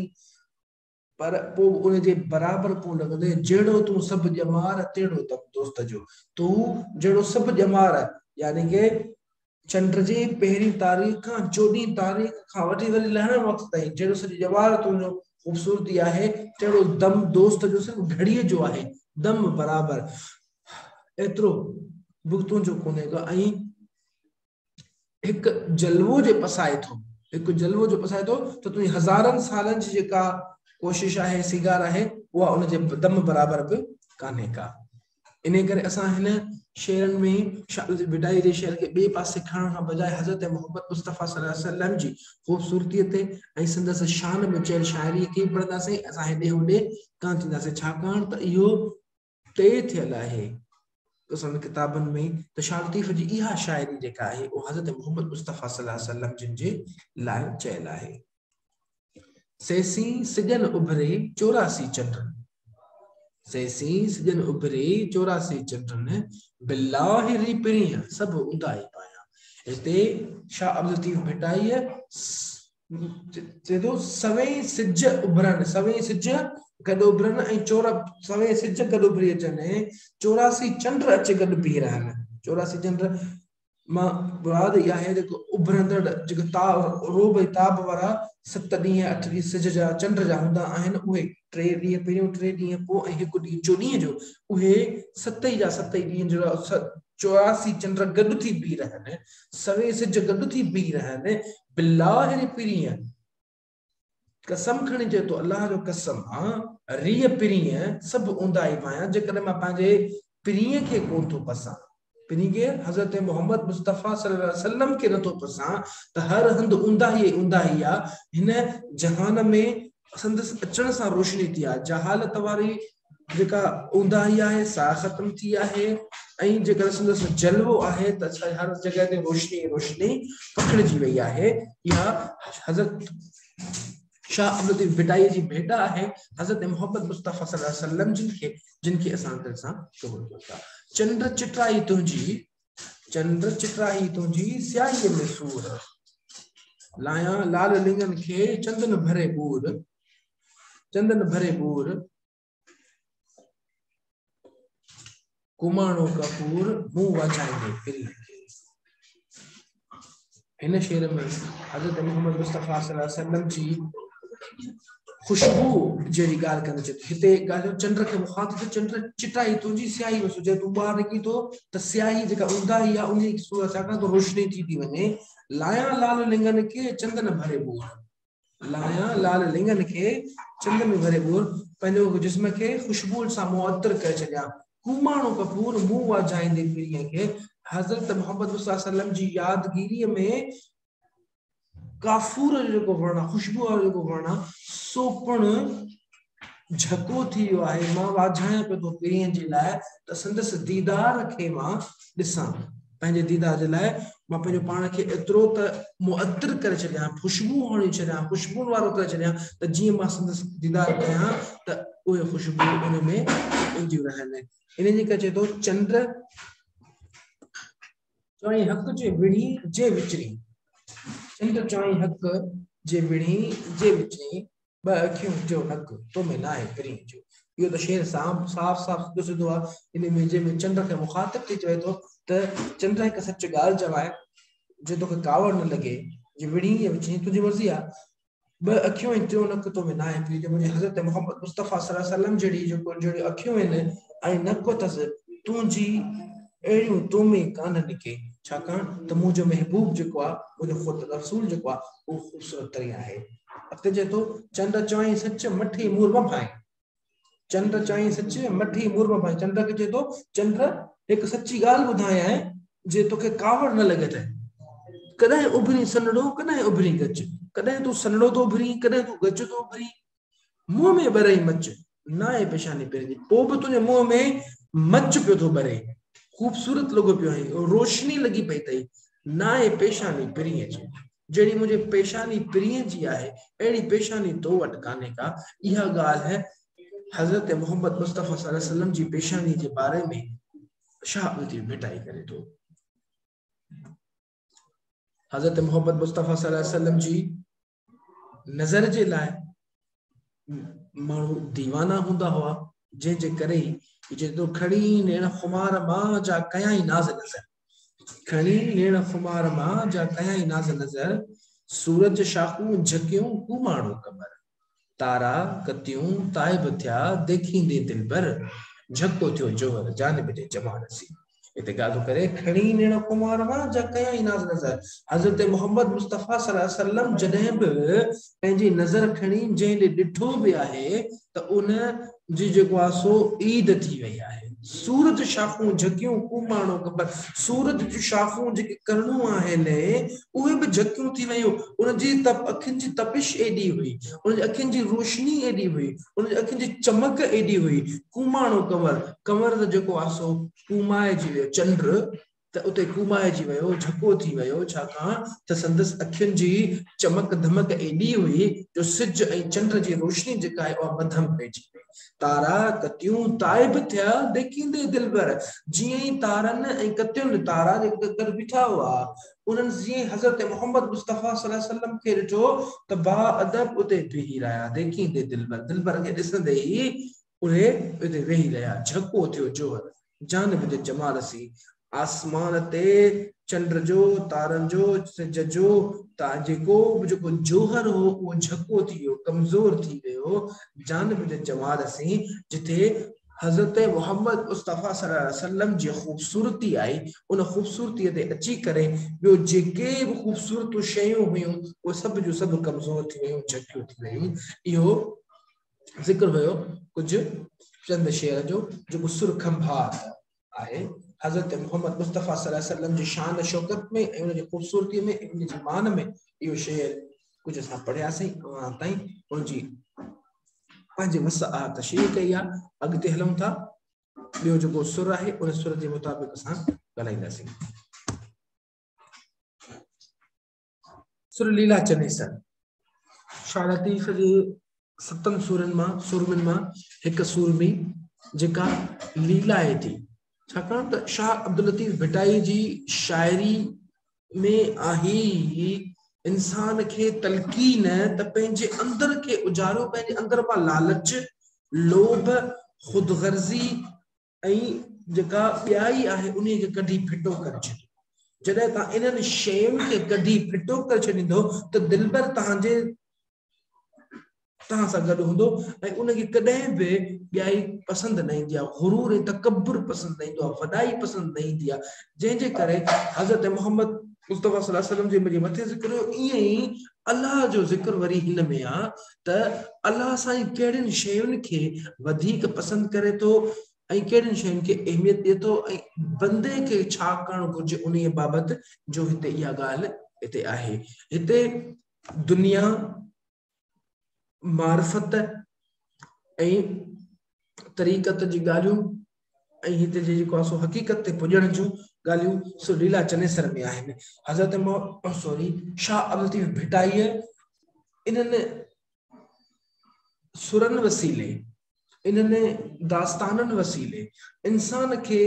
पर पो उन जे बराबर पो लगदे जेड़ो तू सब ॼमार तेड़ो तब दोस्त जो। तू जेड़ो सब ॼमार यानी के चंद्र जी पहिरीं तारीख़ खां 24 तारीख़ खां वठी वरी लहण वक़्त ताईं जेड़ो सॼी ॼमार तुंहिंजो ख़ूबसूरती आहे तेड़ो दम दोस्त जो सिर्फ घड़ीअ जो आहे, दम बराबर एतिरो भुगतूं जो कोन्हे को। ऐं हिकु जलवो जे पसाए थो, हिकु जलवो जो पसाए थो त तुंहिंजी हज़ारनि सालनि जी जेका कोशिश आहे सिगार आहे उहा उन जे दम बराबर बि कान्हे का। इन करे असां हिन शेरनि में शाह लतीफ़ भिटाई जे शेर खे ॿिए पासे खणण खां बजाय हज़रत मोहम्मद मुस्तफ़ा सल्लल्लाहु अलैहि वसल्लम जी ख़ूबसूरतीअ ते ऐं संदसि शान में चयल शाइरीअ खे पढ़ंदासीं। असां हेॾे होॾे कान थींदासीं, छाकाणि त इहो तय थियल आहे असां किताबनि में त शाह लतीफ़ जी इहा शाइरी जेका आहे उहा हज़रत मोहम्मद मुस्तफ़ा सल्लल्लाहु अलैहि वसल्लम जिन जे लाइ चयल आहे। सेसी सिजन उभरे 84 चंद्रन, सेसी सिजन उभरे 84 चंद्रन, बिल्लाहि पिरिय सब उंदाई पाया। हिते शाह अब्दुल लतीफ़ भिटाईअ चए थो सवें सिज उभरनि, सवें सिज गॾु उभरनि ऐं सवें सिज गॾु उभरी अचनि, 84 चंद्र अचे गॾु बीह रहनि। 84 चंद्र मां मुराद इहा आहे जेको उभरंदड़ जेको रोब ताब वारा 7 ॾींहं 8 ॾींहं सिज जा चंद्र जा हूंदा आहिनि, उहे 3 ॾींहं पहिरियों 3 ॾींहं पोइ ऐं 1 ॾींहुं 24 जो, उहे 7 जा 7 ॾींहं जो 84 चंद्र गॾु थी बीह रहनि, सवें सिज गॾु थी बीह रहनि। बिल्लाहि पिरिय कसम खणी चए थो अल्लाह जो कसम रीह पिरिय सभु उंदाई पायां, जेकॾहिं मां पंहिंजे पिरीअ खे कोन थो पसां, पिरी खे हज़रत मोहम्मद मुस्तफ़ा सल्लल्लाहु अलैहि वसल्लम के नथो पसां त हर हंधि उंदाही उंदाही आहे। हिन जहान में संदसि अचण सां रोशनी थी आहे, जहालत वारी जेका उंदाही आहे सा ख़त्म थी आहे ऐं जेकर संदसि जलवो आहे त हर जगह ते रोशनी रोशनी पखिड़िजी वई आहे। इहा हज़रत शाह अब्दुल लतीफ़ भिटाई जी भेट आहे हज़रत मोहम्मद मुस्तफ़ा सल्लल्लाहु अलैहि वसल्लम जिनखे असां दिलि सां क़बूल कयूं था। चंद्र चित्राई तुंहिंजी स्याहीअ में सूर, लाया लाल लिंगन खे चंदन भरे बूर, चंदन भरे बूर, कुमाणो कपूर मुंह वाझाईंदे पिरी। हिन शेर में हज़रत मोहम्मद मुस्तफ़ा सल्लल्लाहु अलैहि वसल्लम जी खुशबू जहिड़ी ॻाल्हि कंदे चए हिते ॻाल्हि चंड खे मुखातिब चंड चिटाई तुंहिंजी स्याही में सुजे तूं ॿाहिरि निकिरी थो त स्याही जेका ऊंदाही आहे उन जी सूरत छाकाणि त रोशनी थी थी वञे लाया लाल लिंगन खे चंदन भरे ॿोर लाया लाल लिंगन खे चंदन भरे ॿोर पंहिंजो जिस्म खे खुशबू सां मुअत्तर करे छॾिया कुमाणो कपूर मुंहुं वाजाईंदे पीढ़ीअ खे हज़रत मोहम्मद मुस्तफ़ा सल्लम जी यादगिरीअ में काफूर जो वर्ण खुशबू वारो जेको वर्ण सो पिणु झको थी वियो आहे मां वाझायां पियो थो पीढ़ीअ जे लाइ त संदसि दीदार खे मां ॾिसां पंहिंजे दीदार जे लाइ मां पंहिंजो पाण खे एतिरो त मुअत्तर करे छॾियां खुशबू हणी छॾियां खुशबू वारो करे छॾियां त जीअं मां संदसि दीदार कयां त उहे खुशबू उन में ईंदियूं रहनि इन जे करे चए थो चंड चोई हक़ जे विड़ी जे विचरी चंड चोई हक़ जे विड़ी जे विचरी ब अखियूं जो नक तो में ना है परी जो यो तो शेर साफ साफ साफ सिधो आहे इन में जे में चंड खे मुखातिब थी चए थो त चंड हिकु सच ॻाल्हि चवाए जो तोखे कावड़ न लॻे जे विड़ी या विचरी तुंहिंजी मर्ज़ी आहे ब अखियूं ऐं टियों नक तो में ना आहे परी जो मुंहिंजे हज़रत मोहम्मद मुस्तफ़ा सल्लल्लाहु अलैहि वसल्लम जहिड़ी अखियूं आहिनि ऐं नक अथसि तुंहिंजी अहिड़ियूं तो में कान्हनि के छाकाणि त मुंहिंजो महबूब जेको आहे मुंहिंजो ख़ुदि रसूल जेको आहे उहो ख़ूबसूरत तरी आहे अॻिते चए थो चंड चवाई सच मठी मुर न भाई चंड चवाई सच मठी मुर न भाई चंड खे चए थो चंड हिकु सची ॻाल्हि ॿुधाई आहे जे तोखे कावड़ न लॻे त कॾहिं उभरी सनड़ो कॾहिं उभरी गच कॾहिं तूं सनड़ो थो उभरी कॾहिं तूं गच थो उभरी मुंहं में ॿरई मच ना आहे पेशानी पहिरीं पोइ बि तुंहिंजे मुंहं में मच पियो थो ॿरे खूबसूरत लॻो पियो आहे रोशनी लॻी पई अथई ना आहे पेशानी पिरीअ जी जहिड़ी मुंहिंजे पेशानी पिरीअ जी आहे अहिड़ी पेशानी तो वटि कान्हे का इहा ॻाल्हि है हज़रत मोहम्मद मुस्तफ़ा सल्लल्लाहु अलैहि वसल्लम जी पेशानी जे बारे में शाह थी भेटाई करे थो हज़रत मोहम्मद मुस्तफ़ा सल्लल्लाहु अलैहि वसल्लम जी नज़र जे लाइ माण्हू दीवाना हूंदा हुआ जंहिंजे करे जेतो खणी नेण खुमार मां जा कयाई नाज़ नज़र खणी नेण खुमार मां जा कयाई नाज़ नज़र सूरज शाखूं झकियूं कुमाणो कमर तारा कतियूं ताइब थिया देखींदे दिलबर झको थियो जोहर जानिब जे जमानसी इते ॻाल्हि करे खणी नेण खुमार मां जा कयाई नाज़ नज़र हज़रत मोहम्मद मुस्तफ़ा सल्लल्लाहु अलैहि वसल्लम जॾहिं बि पंहिंजी नज़र खणी जंहिं ॾे ॾिठो बि आहे त उन जी जेको आहे सो ईद थी वई आहे सूरज शाखूं झकियूं कुमाणो कबर सूरज जूं शाखूं जेके करणूं आहिनि उहे बि झकियूं थी वयूं उनजी अखियुनि जी तपिश एॾी हुई उनजी अखियुनि जी रोशनी एॾी हुई उनजी अखियुनि जी चमक एॾी हुई कुमाणो कमर कमर त जेको आहे सो कुमाइजी वियो चंड त उते कुमाइजी वियो झको थी वियो छाकाणि त संदसि अखियुनि जी चमक धमक एॾी हुई जो सिज ऐं चंड जी रोशनी जेका आहे उहा मध्यम पइजी वई तारा कतियूं ताइब थिया देखींदे दिलबर जीअं ई तारनि ऐं कतियुनि तारा जेके गॾु बीठा हुआ उन्हनि जीअं हज़रत मोहम्मद मुस्तफ़ा सल्लल्लाहु अलैहि वसल्लम खे ॾिठो त बा अदब उते बीही रहिया देखींदे दिलबर दिलबर खे ॾिसंदे ई उहे उते वेही रहिया झको थियो जोहर जानिब जे जमालसी आसमान ते चंड जो तारनि जो सिज जो जेको जोहर हो उहो झको थी वियो कमज़ोर थी वियो जानिब जे जमालसी जिथे हज़रत मोहम्मद मुस्तफ़ा सल्लल्लाहु अलैहि वसल्लम जी ख़ूबसूरती आई उन ख़ूबसूरतीअ ते अची करे ॿियो जेके बि ख़ूबसूरत शयूं हुयूं उहे सभु जो सभु कमज़ोर थी वयूं झकियूं थी वयूं इहो ज़िक्र हुयो कुझु चंद शेर जो जेको सुरखंभार आहे हज़रत मोहम्मद मुस्तफ़ा सल्लल्लाहु अलैहि वसल्लम जी शान शौकत में ऐं उनजी ख़ूबसूरती में उन जी मान में इहो शेर कुझु असां पढ़ियासीं ताईं उनजी पंहिंजे वसा तशरीह कई आहे अॻिते हलूं था ॿियो जेको सुर आहे उन सुर जे मुताबिक़ असां ॻाल्हाईंदासीं सुर लीला चनेसर शाह लतीफ़ जे 7 सूरनि मां सुरमनि मां हिकु सूरमी जेका लीला आहे थी छाकाणि त शाह अब्दुल लतीफ़ भिटाई जी शाइरी में आहे इंसान खे तलकीन त पंहिंजे अंदर खे उजारो पंहिंजे अंदर मां लालच लोभ ख़ुदगर्ज़ी ऐं जेका ॿियाई आहे उन खे कढी फिटो करे छॾियो जॾहिं तव्हां इन्हनि शयुनि खे कढी फिटो करे छॾींदो त दिलबर तव्हांजे तहां सां गॾु हूंदो ऐं उनखे कॾहिं बि ॿियाई पसंदि न ईंदी आहे, गुरूर ऐं तकब्बुर पसंदि न ईंदो आहे, वॾाई पसंदि न ईंदी आहे, जंहिंजे करे हज़रत मोहम्मद मुस्तफ़ा सल्लल्लाहु अलैहि वसल्लम जे मुंहिंजे मथे ज़िक्र हुयो, ईअं ई अलाह जो ज़िक्र वरी हिन में आहे त अलाह साईं कहिड़ियुनि शयुनि खे वधीक पसंदि करे थो ऐं कहिड़ियुनि शयुनि खे अहमियत ॾिए थो ऐं बंदे खे छा करणु घुरिजे उन बाबति जो हिते इहा ॻाल्हि हिते आहे। हिते दुनिया मार्फत ऐं तरीक़त जी ॻाल्हियूं ऐं हिते जेको आहे सो हक़ीक़त ते पुॼण जूं ॻाल्हियूं सो लीला चनेसर में आहिनि। हज़रत शाह अब्दुल लतीफ़ भिटाईअ इन्हनि सुरनि वसीले, इन्हनि दास्ताननि वसीले इंसान खे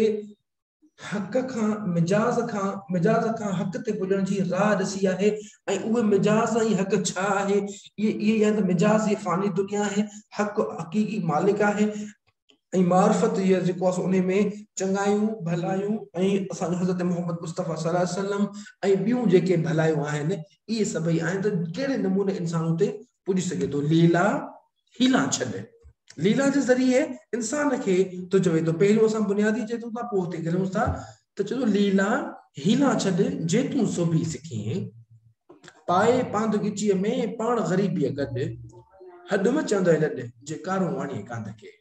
हक़ खां मिजाज़ खां हक़ ते पुॼण जी राह ॾसी आहे ऐं उहे मिजाज़ ऐं हक़ छा आहे, इहे त मिजाज़ ये फानी दुनिया आहे, हक़ हक़ीक़ी मालिक आहे ऐं मार्फत इहा जेको आहे उन में चङायूं भलायूं ऐं असांजो हज़रत मोहम्मद मुस्तफ़ा सल्लल्लाहु अलैहि वसल्लम ऐं ॿियूं जेके भलायूं आहिनि इहे सभई आहिनि त कहिड़े नमूने इंसान उते पुॼी सघे थो। लीला हीला छॾ, लीला जे ज़रिए इंसान खे तो चवे थो, पहिरियों असां बुनियादी चेतो था पोइ हुते गिरूं था त चए थो लीला हीला छॾ जे तूं सोभी सिखी पाए पांद गिचीअ में पाण ग़रीबीअ गॾु हॾ मचंदो लॾ जे कारूं वाणी कांध खे।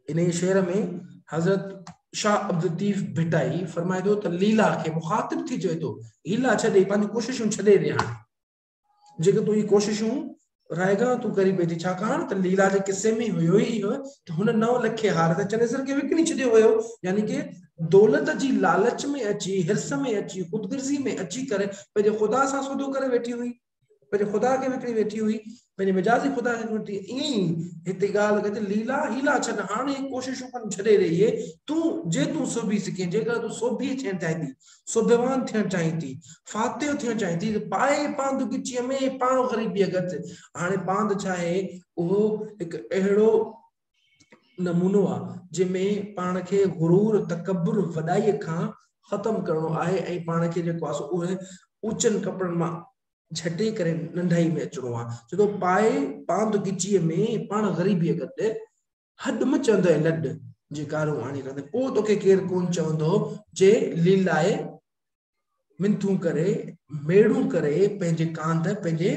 इन शेर में हज़रत शाह अब्दुल लतीफ़ भिटाई फरमाए थो त लीला खे मुखातिब थी चए थो, हीला छॾे पंहिंजी कोशिशूं छॾे ॾे, हाणे जेके तूं कोशिशूं रायगा तूं करी पई थी, छाकाणि त लीला जे किसे में हुयो ई हुयो त हुन 9 लखे हार त चनेसर खे विकिणी छॾियो हुयो, यानी कि दौलत जी लालच में अची, हिर्स में अची, ख़ुदगर्ज़ी में अची करे पंहिंजे ख़ुदा सां सौदो करे वेठी हुई, पंहिंजे ख़ुदा खे विकिणी वेठी हुई, पंहिंजे मिजाज़ी ख़ुदा खे विकिणी। ईअं ई हिते ॻाल्हि कजे लीला हीला छॾ, हाणे कोशिशूं कनि छॾे रही है तूं जे तूं सोभी सिखे, जेकर तूं सोभी थियणु चाहीं थी, सोभवान थियणु चाहीं थी, फातिह थियणु चाहीं थी, पाए पांद गिचीअ में पाण ग़रीबीअ गॾु। हाणे पांद छा आहे, उहो हिकु अहिड़ो नमूनो आहे जंहिंमें पाण खे गुरूर तकब्बुर वॾाईअ खां ख़तमु करणो आहे ऐं पाण खे जेको आहे उहे ऊचनि कपिड़नि मां झटे करे नंढाई में अचणो आहे। छो पाए पांद गिचीअ में पाण ग़रीबीअ गॾु हॾ मचंदे लॾ जे कारूं आणी कंदे, पोइ तोखे केरु कोन चवंदो जे लीलाए मिंथूं करे मेड़ूं करे पंहिंजे कांध पंहिंजे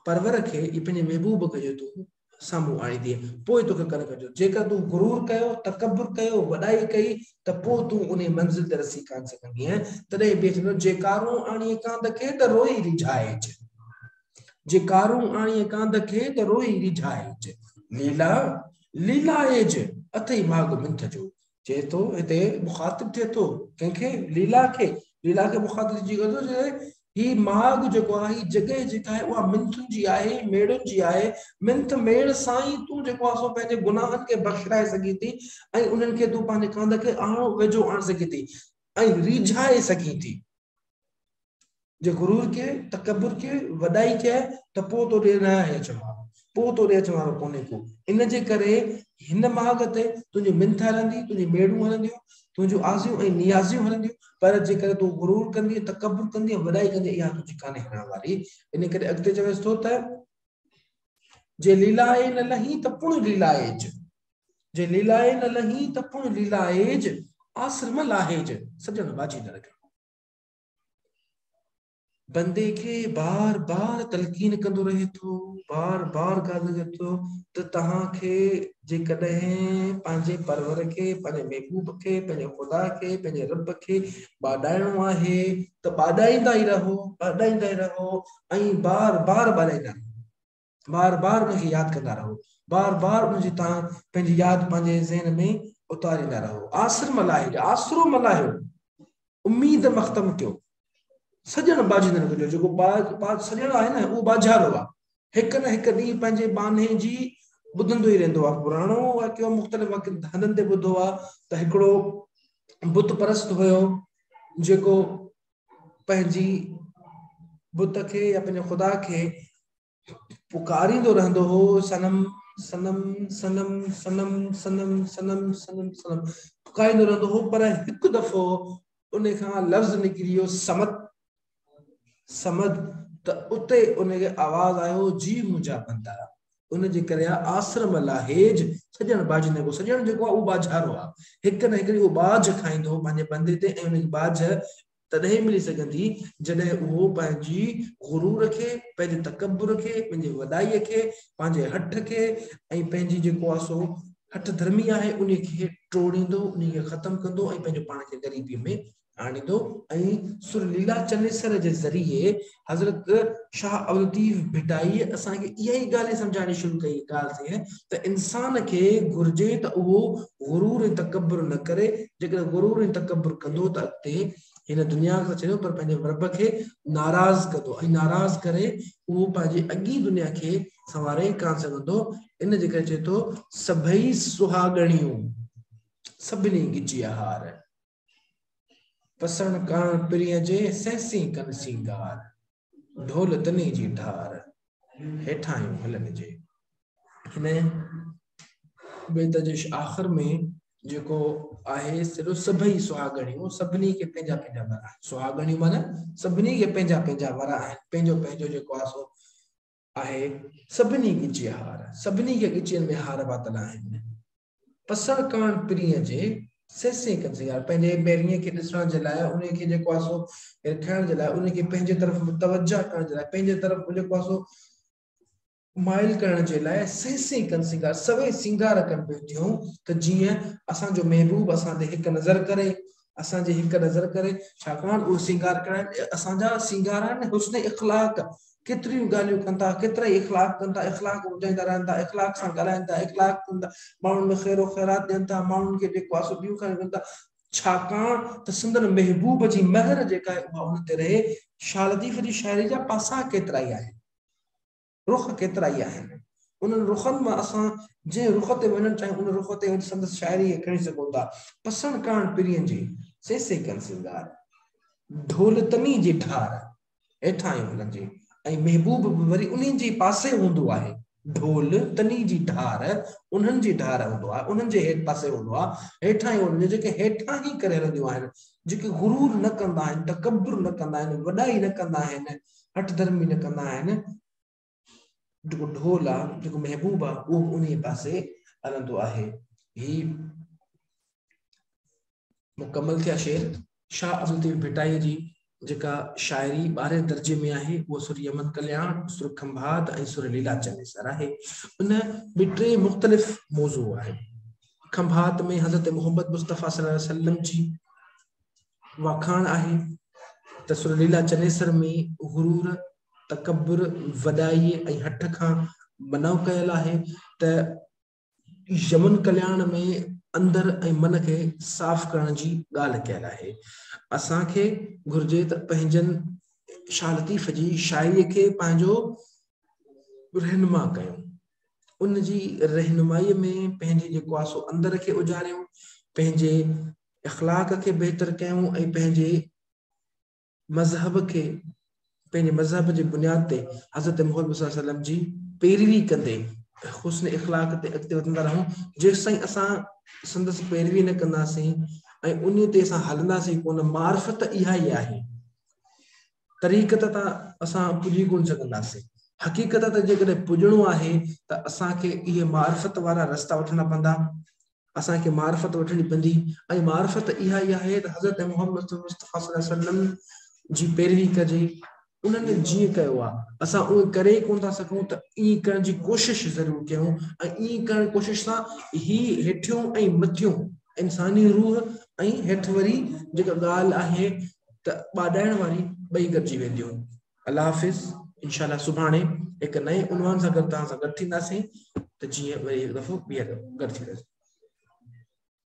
परवर खे पंहिंजे महबूब खे तूं साम्हूं आणींदीअ, पोइ तोखे कर कजो। जेकर तूं गुरूर कयो, तकब्बुर कयो, वॾाई कई त पोइ तूं उन मंज़िल ते रसी कान सघंदीअ। तॾहिं बि चवंदो जेकारूं आणी कांध खे त रोई रिझाइज, जेकारूं आणी कांध खे त रोई रिझाइज, लीला लीलाएज अथई माग मिंथ जो। चए थो हिते मुखातिब थिए थो कंहिंखे, लीला खे मुखातिब जी थो चए ही माग जेको आहे, ही जॻह जेका आहे उहा मिंथुनि जी आहे, मेड़ुनि जी आहे। मिंथ मेड़ सां ई तूं जेको आहे सो पंहिंजे गुनाहनि खे बख़्शाए सघीं थी ऐं उन्हनि खे तूं पंहिंजे कांध खे आणो वेझो आणे सघीं थी ऐं रिझाए सघीं थी। जे गुरूर के तकब्बुर के वॾाई कए त पोइ तो ॾे न आहे अचवारो, पोइ तो ॾे अचवारो कोन्हे को। इन जे करे हिन माग ते तुंहिंजी मिंथ हलंदी, तुंहिंजी मेड़ूं हलंदियूं, तुंहिंजूं आज़ियूं ऐं नियाज़ियूं हलंदियूं, पर जेकर तूं गुरूर कंदी, तकब्बुर कंदी, वॾाई कंदी, इहा तुंहिंजी कान्हे हलण वारी। इन करे अॻिते चवेसि थो त जे लीलाए न लही त पुण लीलाएज, जे लीलाए न लही त पुण लीलाएज, आसरम लाहेज सजण बाजी न रखियो। बंदे खे बार बार तलकीन कंदो रहे थो, बार बार ॻाल्हि करे थो त तव्हांखे जेकॾहिं पंहिंजे परवर खे, पंहिंजे महबूब खे, पंहिंजे ख़ुदा खे, पंहिंजे रब खे ॿाॾाइणो आहे त ॿाॾाईंदा ई रहो ऐं बार बार ॿाॾाईंदा रहो, बार बार उनखे यादि कंदा रहो, बार बार उनजी तव्हां पंहिंजी यादि पंहिंजे ज़हन में उतारींदा रहो। आसर मल्हाइजो, आसरो मल्हायो, उम्मीद मख़्तम कयो, सजण बाजी न कजो। जेको सजण आहे न उहो बाजारो आहे, हिकु न हिकु ॾींहुं पंहिंजे बाने जी ॿुधंदो ई रहंदो आहे। पुराणो वाक़ियो मुख़्तलिफ़ हंधनि ते ॿुधो आहे त हिकिड़ो बुत परस्त हुयो जेको पंहिंजी बुत खे या पंहिंजे ख़ुदा खे पुकारींदो रहंदो हो, सनम सनम सनम सनम सनम सनम सनम सनम पुकारींदो रहंदो हो। पर हिकु दफ़ो उन खां लफ़्ज़ निकिरी वियो समद, समद, त उते उनखे आवाज़ आयो जी मुंहिंजा बंदा, उन जे करे आश्रम लाहेज सजण बाजने को सजण जेको आहे उहो बाझारो आहे हिक न हिकड़ी उहो बाझ खाईंदो पंहिंजे बंदे ते ऐं उन जी बाझ तॾहिं मिली सघंदी जॾहिं उहो पंहिंजी गुरूर खे पंहिंजे तकब्बुर खे पंहिंजे वॾाईअ खे पंहिंजे हठ खे ऐं पंहिंजी जेको आहे सो हठ धर्मी आहे उन खे टोड़ींदो उन खे ख़तम कंदो ऐं पंहिंजो पाण खे ग़रीबीअ में आणींदो ऐं सुरलीला चनेसर जे ज़रिए हज़रत शाह अब्दुल लतीफ़ भिटाई असांखे इहा ई ॻाल्हि सम्झाइणी शुरू कई ॻाल्हि त इंसान खे घुर्जे त उहो गुरूर ऐं तकब्बुर न करे जेकॾहिं गुरूर ऐं तकब्बुर कंदो त अॻिते हिन दुनिया खे छॾियो पर पंहिंजे रब खे नाराज़ कंदो ऐं नाराज़ करे उहो पंहिंजी अॻी दुनिया खे संवारे कान सघंदो इन जे करे चए थो सभई सुहागणियूं सभिनी गिजी हार पसण करण प्रिय जे सैसी कन सिंगार ढोल तनी जी ढार हेठायूं हलन जे हिन बेत जे आख़िर में जेको आहे सिर्फ़ सभई सुहागणियूं सभिनी खे पंहिंजा पंहिंजा वर सुहागणियूं माना सभिनी खे पंहिंजा पंहिंजा वर आहिनि पंहिंजो पंहिंजो जेको आहे सो आहे सभिनी गिची हार सभिनी खे गिचियुनि में हार पातल आहिनि पसण करण प्रिय जे सैसे कन सिंगार पंहिंजे बैरीअ खे ॾिसण जे लाइ उन खे जेको आहे सो खणण जे लाइ उन खे पंहिंजे तरफ़ मुतवजा करण जे लाइ पंहिंजे तरफ़ जेको आहे सो माइल करण जे लाइ सैसे कन सिंगार सभई सिंगार कनि पियूं थियूं त जीअं असांजो महबूब असां ते हिकु नज़र करे असांजे हिकु नज़र करे छाकाणि उहो सिंगार करण असांजा सिंगार आहिनि हुस्न इख़लाक़ केतिरियूं ॻाल्हियूं कनि था केतिरा ई इख़लाक़ कनि था इख़लाक़ ॿुधाईंदा रहनि था इख़लाक़ सां ॻाल्हाइनि था इख़लाक़ कनि था माण्हुनि में ख़ैरो ख़ैरात ॾियनि था माण्हुनि खे जेको आहे सो ॿियूं कनि था छाकाणि त संदन महबूब जी महर जेका आहे उहा उन ते रहे शाह लतीफ़ जी शाइरी जा पासा केतिरा ई आहिनि रुख केतिरा ई आहिनि उन्हनि रुखनि मां असां जंहिं रुख ते वञणु चाहियूं उन रुख ते संदसि शाइरी खे खणी सघूं था पसंदि करण प्रियनि जी सैसे कनि सिंगार ढोल तनी जी ढार हेठां ई हुननि जी ऐं महबूब वरी उन्हनि जे पासे हूंदो आहे ढोल तनी जी ढार उन्हनि जी ढार हूंदो आहे उन्हनि जे हेठि पासे हूंदो आहे हेठां ई हुननि जेके हेठां ई करे हलंदियूं आहिनि जेके गुरूर न कंदा आहिनि तकब्बुर न कंदा आहिनि वॾाई न कंदा आहिनि हठ धर्मी न कंदा आहिनि जेको ढोल आहे जेको महबूब आहे उहो उन पासे हलंदो आहे ही मुकमल थिया शेर शाह अब्दुल लतीफ़ भिटाई जी जेका शाइरी 12 दर्जे में आहे वो सुर यमन कल्याण सुर खंभात ऐं सुर लीला चनेसर आहे उन में 3 मुख़्तलिफ़ मौज़ू आहे खंभात में हज़रत मोहम्मद मुस्तफ़ा सल्लल्लाहु अलैहि वसल्लम जी वाखाण आहे त सुर लीला चनेसर में गुरूर तकब्बुर वॾाई ऐं हठ खां मनो कयल आहे त यमन कल्याण में अंदर ऐं मन खे साफ़ करण जी ॻाल्हि कयल आहे असांखे घुर्जे त पंहिंजनि शाह लतीफ़ जी शाइरीअ खे पंहिंजो रहनुमा कयूं उन जी रहनुमाईअ में पंहिंजे जेको आहे सो अंदर खे उजारियूं पंहिंजे इख़लाक़ खे बहितर कयूं ऐं पंहिंजे मज़हब खे पंहिंजे मज़हब जे बुनियाद ते हज़रत मोहम्मद सल्लल्लाहु अलैहि वसल्लम जी पैरवी कंदे हुस्न इख़लाक़ ते अॻिते वधंदा रहूं जेसिताईं असां संदसि पैरवी न कंदासीं ऐं उन ते असां हलंदासीं कोन मार्फत इहा ई आहे तरीक़त तां असां पुॼी कोन सघंदासीं हक़ीक़त त जेकॾहिं पुॼणो आहे त असांखे इहे मार्फत वारा रस्ता वठणा पवंदा असांखे मार्फत वठणी पवंदी ऐं मार्फत इहा ई आहे त हज़रत मोहम्मद मुस्तफ़ा सल्लल्लाहु अलैहि वसल्लम जी पैरवी कजे उन्हनि जीअं कयो आहे असां उहे करे कोन था सघूं त ईअं करण जी कोशिशि ज़रूरु कयूं ऐं ईअं करण जी कोशिशि सां ही हेठियूं ऐं मथियूं इंसानी रूह ऐं हेठि वरी जेका ॻाल्हि आहे त ॿाॾाइण वारी ॿई गॾिजी वेंदियूं अल्लाह हाफ़िज़ इंशाअल्लाह सुभाणे हिकु नए उनवान सां गॾु तव्हां सां गॾु थींदासीं त जीअं वरी हिकु दफ़ो ॿीहर गॾु थींदासीं